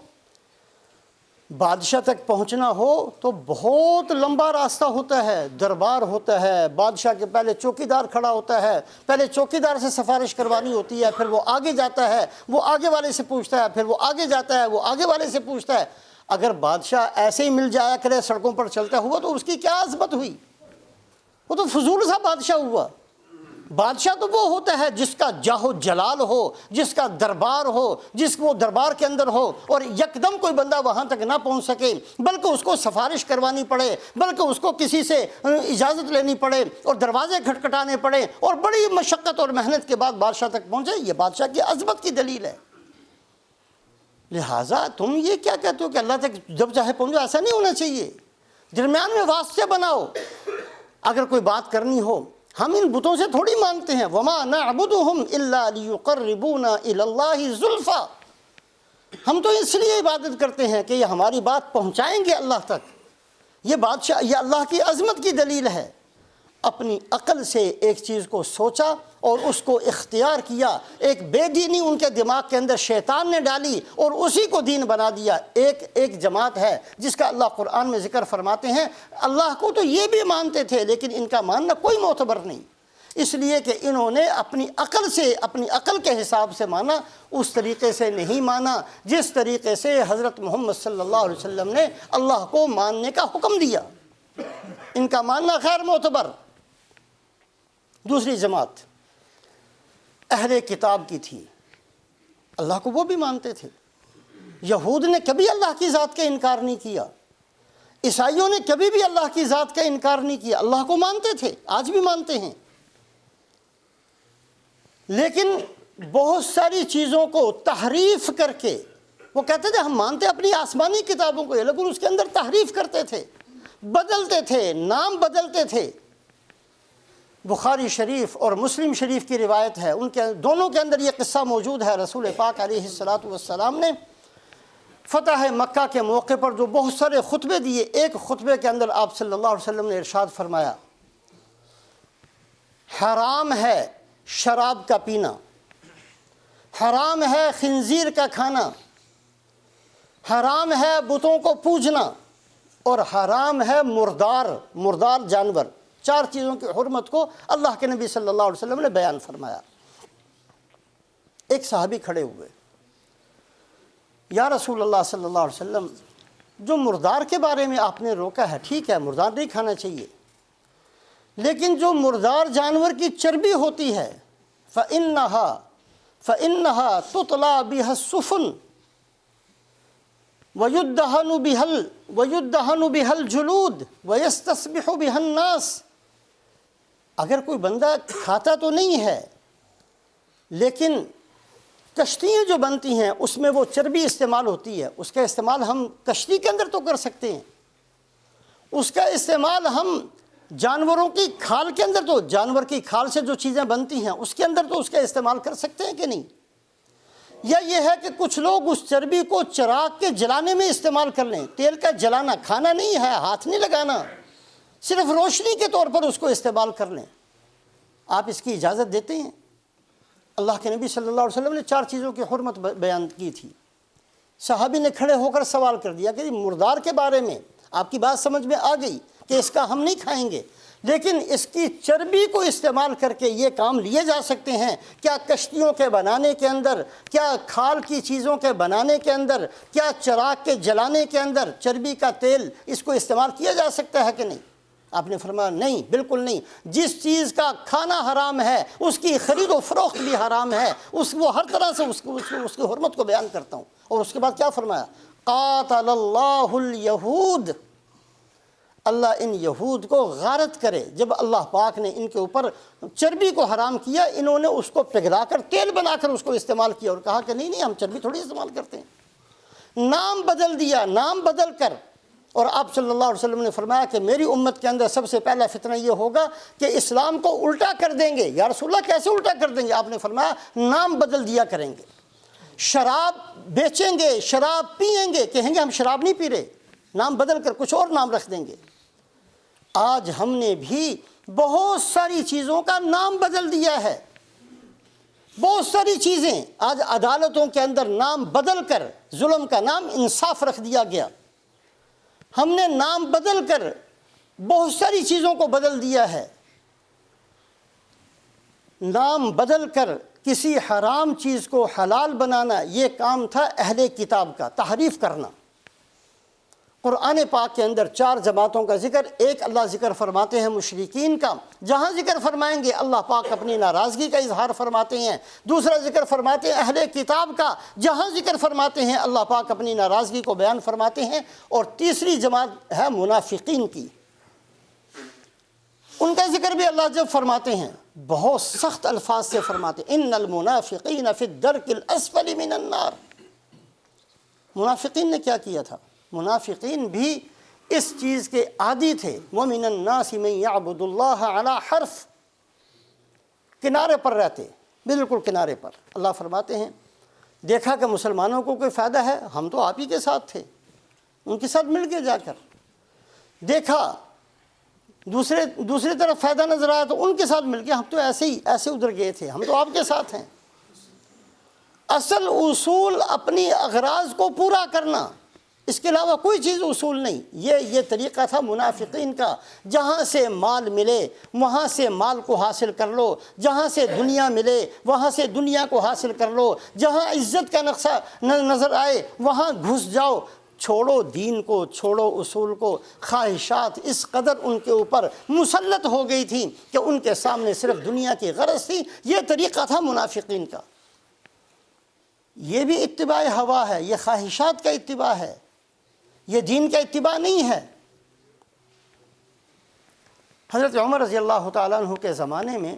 بادشاہ تک پہنچنا ہو تو بہت لمبا راستہ ہوتا ہے، دربار ہوتا ہے، بادشاہ کے پہلے چوکیدار کھڑا ہوتا ہے، پہلے چوکیدار سے سفارش کروانی ہوتی ہے، پھر وہ آگے جاتا ہے، وہ آگے والے سے پوچھتا ہے، پھر وہ آگے جاتا ہے، وہ آگے والے سے پوچھتا ہے۔ اگر بادشاہ ایسے ہی مل جایا کرے سڑکوں پر چلتا ہوا تو اس کی کیا عظمت ہوئی، وہ تو فضول سا بادشاہ ہوا۔ بادشاہ تو وہ ہوتا ہے جس کا جاہ و جلال ہو، جس کا دربار ہو، جس کو دربار کے اندر ہو اور یکدم کوئی بندہ وہاں تک نہ پہنچ سکے، بلکہ اس کو سفارش کروانی پڑے، بلکہ اس کو کسی سے اجازت لینی پڑے اور دروازے کھٹکھٹانے پڑے اور بڑی مشقت اور محنت کے بعد بادشاہ تک پہنچے۔ یہ بادشاہ کی عظمت کی دلیل ہے۔ لہٰذا تم یہ کیا کہتے ہو کہ اللہ تک جب چاہے پہنچو؟ ایسا نہیں ہونا چاہیے، درمیان میں واسطے بناؤ۔ اگر کوئی بات کرنی ہو، ہم ان بتوں سے تھوڑی مانگتے ہیں، وما نعبدهم الا ليقربونا الى الله زلفا، ہم تو اس لیے عبادت کرتے ہیں کہ یہ ہماری بات پہنچائیں گے اللہ تک۔ یہ بادشاہ، یہ اللہ کی عظمت کی دلیل ہے۔ اپنی عقل سے ایک چیز کو سوچا اور اس کو اختیار کیا، ایک بے دینی ان کے دماغ کے اندر شیطان نے ڈالی اور اسی کو دین بنا دیا۔ ایک جماعت ہے جس کا اللہ قرآن میں ذکر فرماتے ہیں، اللہ کو تو یہ بھی مانتے تھے لیکن ان کا ماننا کوئی معتبر نہیں، اس لیے کہ انہوں نے اپنی عقل کے حساب سے مانا، اس طریقے سے نہیں مانا جس طریقے سے حضرت محمد صلی اللہ علیہ وسلم نے اللہ کو ماننے کا حکم دیا۔ ان کا ماننا غیر معتبر۔ دوسری جماعت اہل کتاب کی تھی، اللہ کو وہ بھی مانتے تھے۔ یہود نے کبھی اللہ کی ذات کا انکار نہیں کیا، عیسائیوں نے کبھی بھی اللہ کی ذات کا انکار نہیں کیا، اللہ کو مانتے تھے، آج بھی مانتے ہیں، لیکن بہت ساری چیزوں کو تحریف کر کے وہ کہتے تھے ہم مانتے اپنی آسمانی کتابوں کو، لیکن اس کے اندر تحریف کرتے تھے، بدلتے تھے، نام بدلتے تھے۔ بخاری شریف اور مسلم شریف کی روایت ہے، ان کے دونوں کے اندر یہ قصہ موجود ہے۔ رسول پاک علیہ الصلاۃ والسلام نے فتح مکہ کے موقع پر جو بہت سارے خطبے دیے، ایک خطبے کے اندر آپ صلی اللہ علیہ وسلم نے ارشاد فرمایا، حرام ہے شراب کا پینا، حرام ہے خنزیر کا کھانا، حرام ہے بتوں کو پوجنا، اور حرام ہے مردار جانور۔ چار چیزوں کی حرمت کو اللہ کے نبی صلی اللہ علیہ وسلم نے بیان فرمایا۔ ایک صحابی کھڑے ہوئے، یا رسول اللہ صلی اللہ علیہ وسلم، جو مردار کے بارے میں آپ نے روکا ہے، ٹھیک ہے مردار نہیں کھانا چاہیے، لیکن جو مردار جانور کی چربی ہوتی ہے فَإِنَّهَا تُطْلَى بِهَا السُّفُنُ وَيُدَّهَنُ بِهَا الْجُلُودُ وَيَسْتَصْبِحُ بِهَا النَّاسُ۔ اگر کوئی بندہ کھاتا تو نہیں ہے، لیکن کشتیاں جو بنتی ہیں اس میں وہ چربی استعمال ہوتی ہے، اس کا استعمال ہم کشتی کے اندر تو کر سکتے ہیں، اس کا استعمال ہم جانوروں کی کھال کے اندر، تو جانور کی کھال سے جو چیزیں بنتی ہیں اس کے اندر تو اس کا استعمال کر سکتے ہیں کہ نہیں؟ یا یہ ہے کہ کچھ لوگ اس چربی کو چراغ کے جلانے میں استعمال کر لیں، تیل کا جلانا، کھانا نہیں ہے، ہاتھ نہیں لگانا، صرف روشنی کے طور پر اس کو استعمال کر لیں، آپ اس کی اجازت دیتے ہیں؟ اللہ کے نبی صلی اللہ علیہ وسلم نے چار چیزوں کی حرمت بیان کی تھی۔ صحابی نے کھڑے ہو کر سوال کر دیا کہ مردار کے بارے میں آپ کی بات سمجھ میں آ گئی کہ اس کا ہم نہیں کھائیں گے، لیکن اس کی چربی کو استعمال کر کے یہ کام لیے جا سکتے ہیں کیا؟ کشتیوں کے بنانے کے اندر، کیا کھال کی چیزوں کے بنانے کے اندر، کیا چراغ کے جلانے کے اندر چربی کا تیل اس کو استعمال کیا جا سکتا ہے کہ نہیں؟ آپ نے فرمایا نہیں، بالکل نہیں۔ جس چیز کا کھانا حرام ہے اس کی خرید و فروخت بھی حرام ہے، وہ ہر طرح سے اس کی حرمت کو بیان کرتا ہوں۔ اور اس کے بعد کیا فرمایا؟ قاتل اللہ الیہود، اللہ ان یہود کو غارت کرے۔ جب اللہ پاک نے ان کے اوپر چربی کو حرام کیا، انہوں نے اس کو پگھلا کر تیل بنا کر اس کو استعمال کیا اور کہا کہ نہیں ہم چربی تھوڑی استعمال کرتے ہیں، نام بدل دیا، نام بدل کر۔ اور آپ صلی اللہ علیہ وسلم نے فرمایا کہ میری امت کے اندر سب سے پہلا فتنہ یہ ہوگا کہ اسلام کو الٹا کر دیں گے۔ یا رسول اللہ کیسے الٹا کر دیں گے؟ آپ نے فرمایا نام بدل دیا کریں گے، شراب بیچیں گے، شراب پئیں گے، کہیں گے ہم شراب نہیں پی رہے، نام بدل کر کچھ اور نام رکھ دیں گے۔ آج ہم نے بھی بہت ساری چیزوں کا نام بدل دیا ہے، بہت ساری چیزیں آج عدالتوں کے اندر نام بدل کر ظلم کا نام انصاف رکھ دیا گیا۔ ہم نے نام بدل کر بہت ساری چیزوں کو بدل دیا ہے۔ نام بدل کر کسی حرام چیز کو حلال بنانا یہ کام تھا اہل کتاب کا، تحریف کرنا۔ قرآن پاک کے اندر چار جماعتوں کا ذکر، ایک اللہ ذکر فرماتے ہیں مشرکین کا، جہاں ذکر فرمائیں گے اللہ پاک اپنی ناراضگی کا اظہار فرماتے ہیں۔ دوسرا ذکر فرماتے ہیں اہل کتاب کا، جہاں ذکر فرماتے ہیں اللہ پاک اپنی ناراضگی کو بیان فرماتے ہیں۔ اور تیسری جماعت ہے منافقین کی، ان کا ذکر بھی اللہ جب فرماتے ہیں بہت سخت الفاظ سے فرماتے ہیں، ان المنافقین فی الدرک الاسفل من النار۔ منافقین نے کیا کیا تھا؟ منافقین بھی اس چیز کے عادی تھے۔ وَمِنَ النَّاسِ مَن يَعْبُدُ اللَّهَ عَلَى حَرْفٍ، کنارے پر رہتے، بالکل کنارے پر۔ اللہ فرماتے ہیں دیکھا کہ مسلمانوں کو کوئی فائدہ ہے، ہم تو آپ ہی کے ساتھ تھے، ان کے ساتھ مل کے جا کر دیکھا دوسری طرف فائدہ نظر آیا تو ان کے ساتھ مل کے ہم تو ایسے ادھر گئے تھے، ہم تو آپ کے ساتھ ہیں۔ اصل اصول اپنی اغراض کو پورا کرنا، اس کے علاوہ کوئی چیز اصول نہیں۔ یہ طریقہ تھا منافقین کا، جہاں سے مال ملے وہاں سے مال کو حاصل کر لو، جہاں سے دنیا ملے وہاں سے دنیا کو حاصل کر لو، جہاں عزت کا نقشہ نظر آئے وہاں گھس جاؤ، چھوڑو دین کو، چھوڑو اصول کو۔ خواہشات اس قدر ان کے اوپر مسلط ہو گئی تھی کہ ان کے سامنے صرف دنیا کی غرض تھی۔ یہ طریقہ تھا منافقین کا۔ یہ بھی اتباع ہوا ہے، یہ خواہشات کا اتباع ہے، یہ دین کا اتباع نہیں ہے۔ حضرت عمر رضی اللہ تعالیٰ عنہ کے زمانے میں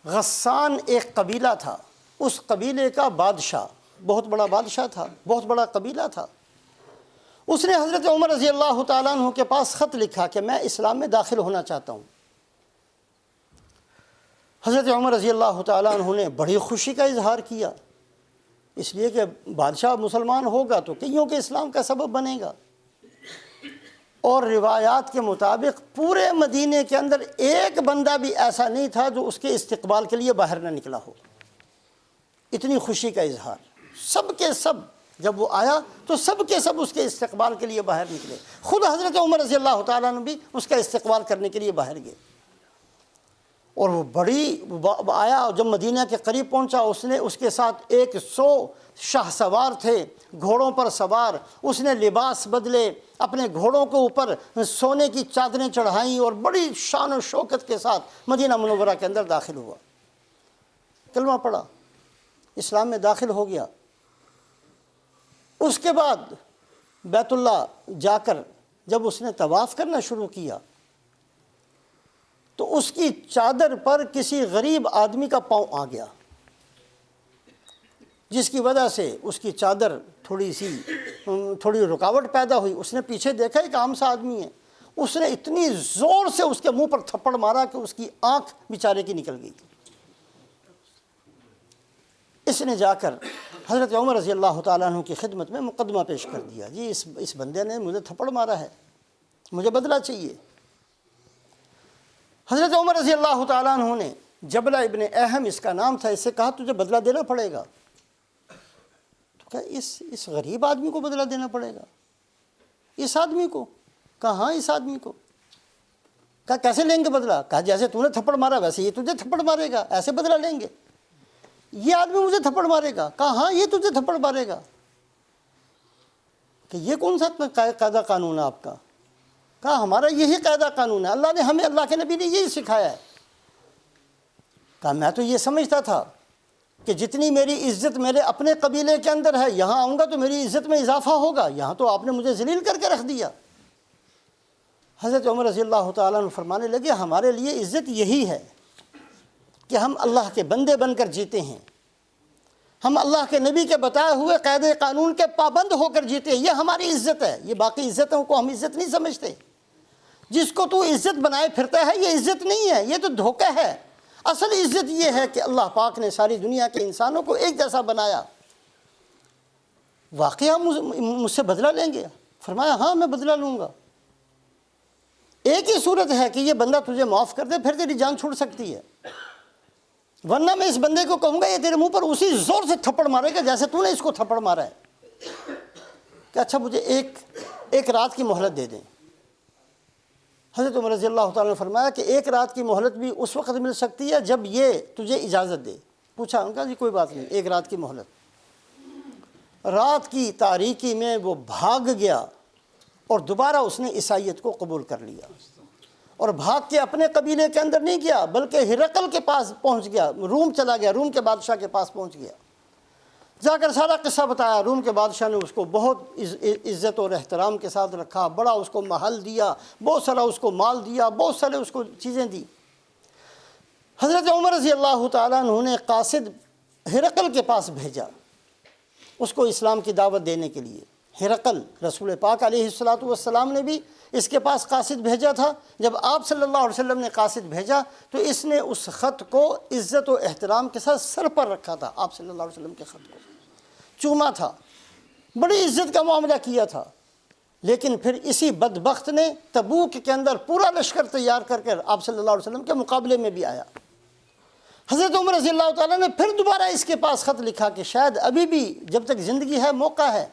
غسان ایک قبیلہ تھا، اس قبیلے کا بادشاہ، بہت بڑا بادشاہ تھا، بہت بڑا قبیلہ تھا۔ اس نے حضرت عمر رضی اللہ تعالیٰ عنہ کے پاس خط لکھا کہ میں اسلام میں داخل ہونا چاہتا ہوں۔ حضرت عمر رضی اللہ تعالیٰ عنہ نے بڑی خوشی کا اظہار کیا، اس لیے کہ بادشاہ مسلمان ہوگا تو کئیوں کے اسلام کا سبب بنے گا۔ اور روایات کے مطابق پورے مدینے کے اندر ایک بندہ بھی ایسا نہیں تھا جو اس کے استقبال کے لیے باہر نہ نکلا ہو، اتنی خوشی کا اظہار۔ سب کے سب جب وہ آیا تو سب کے سب اس کے استقبال کے لیے باہر نکلے، خود حضرت عمر رضی اللہ تعالیٰ عنہ بھی اس کا استقبال کرنے کے لیے باہر گئے۔ اور وہ آیا، اور جب مدینہ کے قریب پہنچا اس کے ساتھ 100 شاہ سوار تھے، گھوڑوں پر سوار۔ اس نے لباس بدلے، اپنے گھوڑوں کے اوپر سونے کی چادریں چڑھائیں اور بڑی شان و شوکت کے ساتھ مدینہ منورہ کے اندر داخل ہوا، کلمہ پڑھا، اسلام میں داخل ہو گیا۔ اس کے بعد بیت اللہ جا کر جب اس نے طواف کرنا شروع کیا تو اس کی چادر پر کسی غریب آدمی کا پاؤں آ گیا، جس کی وجہ سے اس کی چادر تھوڑی رکاوٹ پیدا ہوئی۔ اس نے پیچھے دیکھا ایک عام سا آدمی ہے، اس نے اتنی زور سے اس کے منہ پر تھپڑ مارا کہ اس کی آنکھ بیچارے کی نکل گئی۔ اس نے جا کر حضرت عمر رضی اللہ تعالیٰ عنہ کی خدمت میں مقدمہ پیش کر دیا، جی اس بندے نے مجھے تھپڑ مارا ہے، مجھے بدلہ چاہیے۔ حضرت عمر رضی اللہ تعالیٰ عنہ نے، جبلہ ابن اہم اس کا نام تھا، اس سے کہا تجھے بدلہ دینا پڑے گا۔ تو کہا اس غریب آدمی کو بدلہ دینا پڑے گا؟ اس آدمی کو؟ کہا ہاں اس آدمی کو۔ کہا کیسے لیں گے بدلہ؟ کہا جیسے تو نے تھپڑ مارا ویسے یہ تجھے تھپڑ مارے گا، ایسے بدلہ لیں گے؟ یہ آدمی مجھے تھپڑ مارے گا؟ کہا ہاں یہ تجھے تھپڑ مارے گا۔ کہ یہ کون سا قاعدہ قانون ہے آپ کا؟ کہا ہمارا یہی قاعدہ قانون ہے، اللہ نے ہمیں، اللہ کے نبی نے یہی سکھایا ہے۔ کہا میں تو یہ سمجھتا تھا کہ جتنی میری عزت میرے اپنے قبیلے کے اندر ہے، یہاں آؤں گا تو میری عزت میں اضافہ ہوگا، یہاں تو آپ نے مجھے ذلیل کر کے رکھ دیا۔ حضرت عمر رضی اللہ تعالیٰ عنہ فرمانے لگے ہمارے لیے عزت یہی ہے کہ ہم اللہ کے بندے بن کر جیتے ہیں، ہم اللہ کے نبی کے بتائے ہوئے قاعدے قانون کے پابند ہو کر جیتے ہیں، یہ ہماری عزت ہے۔ یہ باقی عزتوں کو ہم عزت نہیں سمجھتے۔ جس کو تو عزت بنائے پھرتا ہے یہ عزت نہیں ہے، یہ تو دھوکہ ہے۔ اصل عزت یہ ہے کہ اللہ پاک نے ساری دنیا کے انسانوں کو ایک جیسا بنایا۔ واقعہ مجھ سے بدلہ لیں گے؟ فرمایا ہاں میں بدلہ لوں گا۔ ایک ہی صورت ہے کہ یہ بندہ تجھے معاف کر دے، پھر تیری جان چھوٹ سکتی ہے، ورنہ میں اس بندے کو کہوں گا یہ تیرے منہ پر اسی زور سے تھپڑ مارے گا جیسے تو نے اس کو تھپڑ مارا ہے۔ کہ اچھا مجھے ایک رات کی مہلت دے دیں۔ حضرت عمر رضی اللہ تعالیٰ نے فرمایا کہ ایک رات کی مہلت بھی اس وقت مل سکتی ہے جب یہ تجھے اجازت دے۔ پوچھا ان کا جی کوئی بات نہیں، ایک رات کی مہلت۔ رات کی تاریکی میں وہ بھاگ گیا اور دوبارہ اس نے عیسائیت کو قبول کر لیا، اور بھاگ کے اپنے قبیلے کے اندر نہیں گیا بلکہ ہرقل کے پاس پہنچ گیا، روم چلا گیا، روم کے بادشاہ کے پاس پہنچ گیا، جا کر سارا قصہ بتایا۔ روم کے بادشاہ نے اس کو بہت عزت اور احترام کے ساتھ رکھا، بڑا اس کو محل دیا، بہت سارا اس کو مال دیا، بہت سارے اس کو چیزیں دی۔ حضرت عمر رضی اللہ تعالیٰ عنہ نے قاصد ہرقل کے پاس بھیجا اس کو اسلام کی دعوت دینے کے لیے۔ ہرقل رسول پاک علیہ الصلاۃ والسلام نے بھی اس کے پاس قاصد بھیجا تھا۔ جب آپ صلی اللہ علیہ وسلم نے قاصد بھیجا تو اس نے اس خط کو عزت و احترام کے ساتھ سر پر رکھا تھا، آپ صلی اللہ علیہ وسلم کے خط کو چوما تھا، بڑی عزت کا معاملہ کیا تھا۔ لیکن پھر اسی بدبخت نے تبوک کے اندر پورا لشکر تیار کر کر آپ صلی اللہ علیہ وسلم کے مقابلے میں بھی آیا۔ حضرت عمر رضی اللہ تعالیٰ نے پھر دوبارہ اس کے پاس خط لکھا کہ شاید ابھی بھی جب تک زندگی ہے موقع ہے۔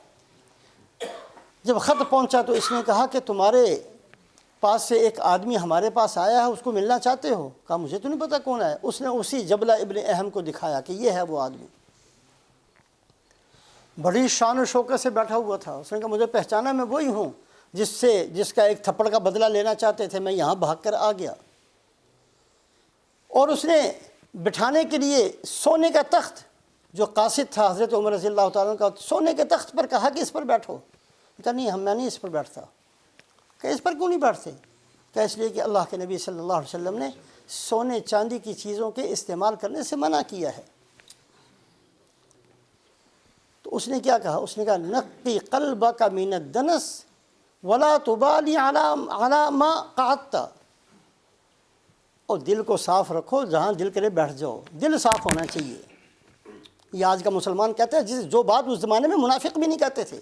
جب خط پہنچا تو اس نے کہا کہ تمہارے پاس سے ایک آدمی ہمارے پاس آیا ہے، اس کو ملنا چاہتے ہو؟ کہا مجھے تو نہیں پتا کون ہے۔ اس نے اسی جبلہ ابن اہم کو دکھایا کہ یہ ہے وہ آدمی، بڑی شان و شوکت سے بیٹھا ہوا تھا۔ اس نے کہا مجھے پہچانا، میں وہی ہوں جس کا ایک تھپڑ کا بدلہ لینا چاہتے تھے، میں یہاں بھاگ کر آ گیا۔ اور اس نے بٹھانے کے لیے سونے کا تخت، جو قاصد تھا حضرت عمر رضی اللہ تعالیٰ کا، سونے کے تخت پر کہا کہ اس پر بیٹھو۔ کہا نہیں میں نہیں اس پر بیٹھتا۔ کہ اس پر کیوں نہیں بیٹھتے؟ کہ اس لیے کہ اللہ کے نبی صلی اللہ علیہ وسلم نے سونے چاندی کی چیزوں کے استعمال کرنے سے منع کیا ہے۔ تو اس نے کیا کہا؟ اس نے کہا نقی قلبک من الدنس ولا تبالی علی ما قعدت، اور دل کو صاف رکھو، جہاں دل کرے بیٹھ جاؤ، دل صاف ہونا چاہیے۔ یہ آج کا مسلمان کہتا ہے جو بات اس زمانے میں منافق بھی نہیں کہتے تھے،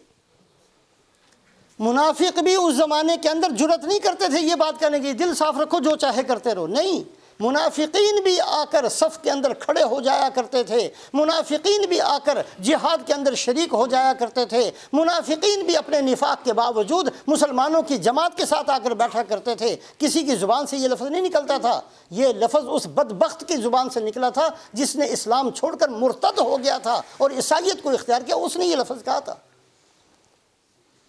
منافق بھی اس زمانے کے اندر جرأت نہیں کرتے تھے یہ بات کہنے کی دل صاف رکھو جو چاہے کرتے رہو، نہیں، منافقین بھی آ کر صف کے اندر کھڑے ہو جایا کرتے تھے، منافقین بھی آ کر جہاد کے اندر شریک ہو جایا کرتے تھے، منافقین بھی اپنے نفاق کے باوجود مسلمانوں کی جماعت کے ساتھ آ کر بیٹھا کرتے تھے۔ کسی کی زبان سے یہ لفظ نہیں نکلتا تھا، یہ لفظ اس بدبخت کی زبان سے نکلا تھا جس نے اسلام چھوڑ کر مرتد ہو گیا تھا اور عیسائیت کو اختیار کیا، اس نے یہ لفظ کہا تھا،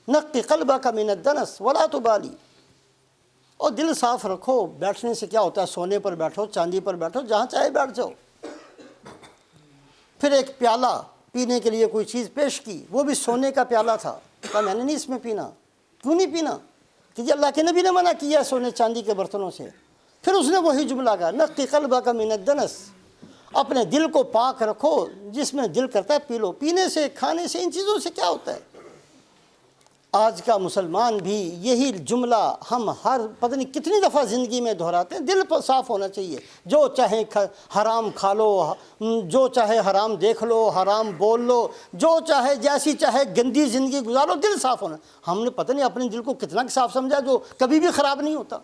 نقی قلبک من الدنس ولا تبالی، اور دل صاف رکھو۔ بیٹھنے سے کیا ہوتا ہے؟ سونے پر بیٹھو، چاندی پر بیٹھو، جہاں چاہے بیٹھ جاؤ۔ پھر ایک پیالہ پینے کے لیے کوئی چیز پیش کی، وہ بھی سونے کا پیالہ تھا، کہا میں نے نہیں اس میں پینا۔ کیوں نہیں پینا؟ کہ یہ اللہ کے نبی نے منع کیا ہے سونے چاندی کے برتنوں سے۔ پھر اس نے وہی جملہ کہا، نقی قلبک من الدنس، اپنے دل کو پاک رکھو، جس میں دل کرتا ہے پی لو۔ پینے سے، کھانے سے، ان چیزوں سے کیا ہوتا ہے؟ آج کا مسلمان بھی یہی جملہ ہم پتہ نہیں کتنی دفعہ زندگی میں دہراتے ہیں، دل پر صاف ہونا چاہیے۔ جو چاہے حرام کھا لو، جو چاہے حرام دیکھ لو، حرام بول لو، جو چاہے جیسی چاہے گندی زندگی گزارو، دل صاف ہونا۔ ہم نے پتہ نہیں اپنے دل کو کتنا صاف سمجھا جو کبھی بھی خراب نہیں ہوتا۔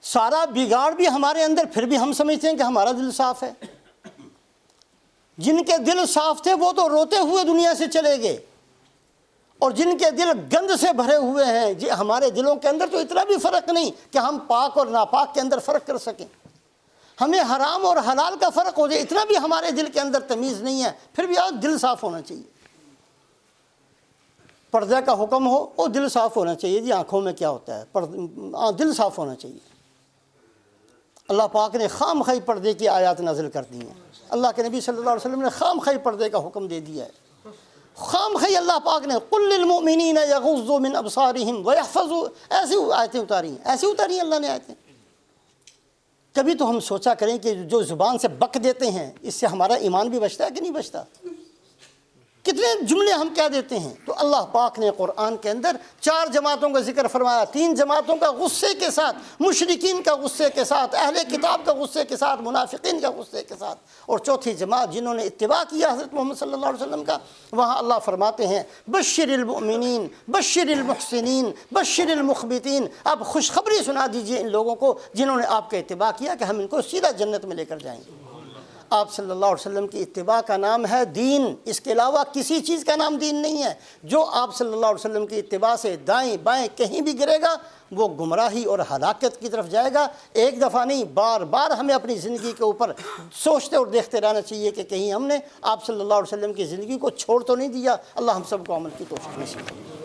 سارا بگاڑ بھی ہمارے اندر، پھر بھی ہم سمجھتے ہیں کہ ہمارا دل صاف ہے۔ جن کے دل صاف تھے وہ تو روتے ہوئے دنیا سے چلے گئے، اور جن کے دل گند سے بھرے ہوئے ہیں، جی ہمارے دلوں کے اندر تو اتنا بھی فرق نہیں کہ ہم پاک اور ناپاک کے اندر فرق کر سکیں، ہمیں حرام اور حلال کا فرق ہو جائے، اتنا بھی ہمارے دل کے اندر تمیز نہیں ہے، پھر بھی دل صاف ہونا چاہیے۔ پردے کا حکم ہو اور دل صاف ہونا چاہیے، جی آنکھوں میں کیا ہوتا ہے، دل صاف ہونا چاہیے۔ اللہ پاک نے خام خواہ پردے کی آیات نازل کر دی ہیں، اللہ کے نبی صلی اللہ علیہ وسلم نے خام خواہ پردے کا حکم دے دیا ہے۔ خام خواہ اللہ پاک نے قل للمؤمنین یغضوا من ابصارہم ویحفظوا، ایسی آیتیں اتاری ہیں، ایسی اتاری ہیں اللہ نے آیتیں۔ کبھی تو ہم سوچا کریں کہ جو زبان سے بک دیتے ہیں اس سے ہمارا ایمان بھی بچتا ہے کہ نہیں بچتا؟ کتنے جملے ہم کہہ دیتے ہیں۔ تو اللہ پاک نے قرآن کے اندر 4 جماعتوں کا ذکر فرمایا، 3 جماعتوں کا غصے کے ساتھ، مشرکین کا غصے کے ساتھ، اہل کتاب کا غصے کے ساتھ، منافقین کا غصے کے ساتھ، اور 4تھی جماعت جنہوں نے اتباع کیا حضرت محمد صلی اللہ علیہ وسلم کا۔ وہاں اللہ فرماتے ہیں بشر المؤمنین بشر المحسنین بشر المخبتین، آپ خوشخبری سنا دیجئے ان لوگوں کو جنہوں نے آپ کا اتباع کیا کہ ہم ان کو سیدھا جنت میں لے کر جائیں گے۔ آپ صلی اللہ علیہ وسلم کی اتباع کا نام ہے دین، اس کے علاوہ کسی چیز کا نام دین نہیں ہے۔ جو آپ صلی اللہ علیہ وسلم کی اتباع سے دائیں بائیں کہیں بھی گرے گا وہ گمراہی اور ہلاکت کی طرف جائے گا۔ ایک دفعہ نہیں، بار بار ہمیں اپنی زندگی کے اوپر سوچتے اور دیکھتے رہنا چاہیے کہ کہیں ہم نے آپ صلی اللہ علیہ وسلم کی زندگی کو چھوڑ تو نہیں دیا۔ اللہ ہم سب کو عمل کی توفیق نصیب کرے۔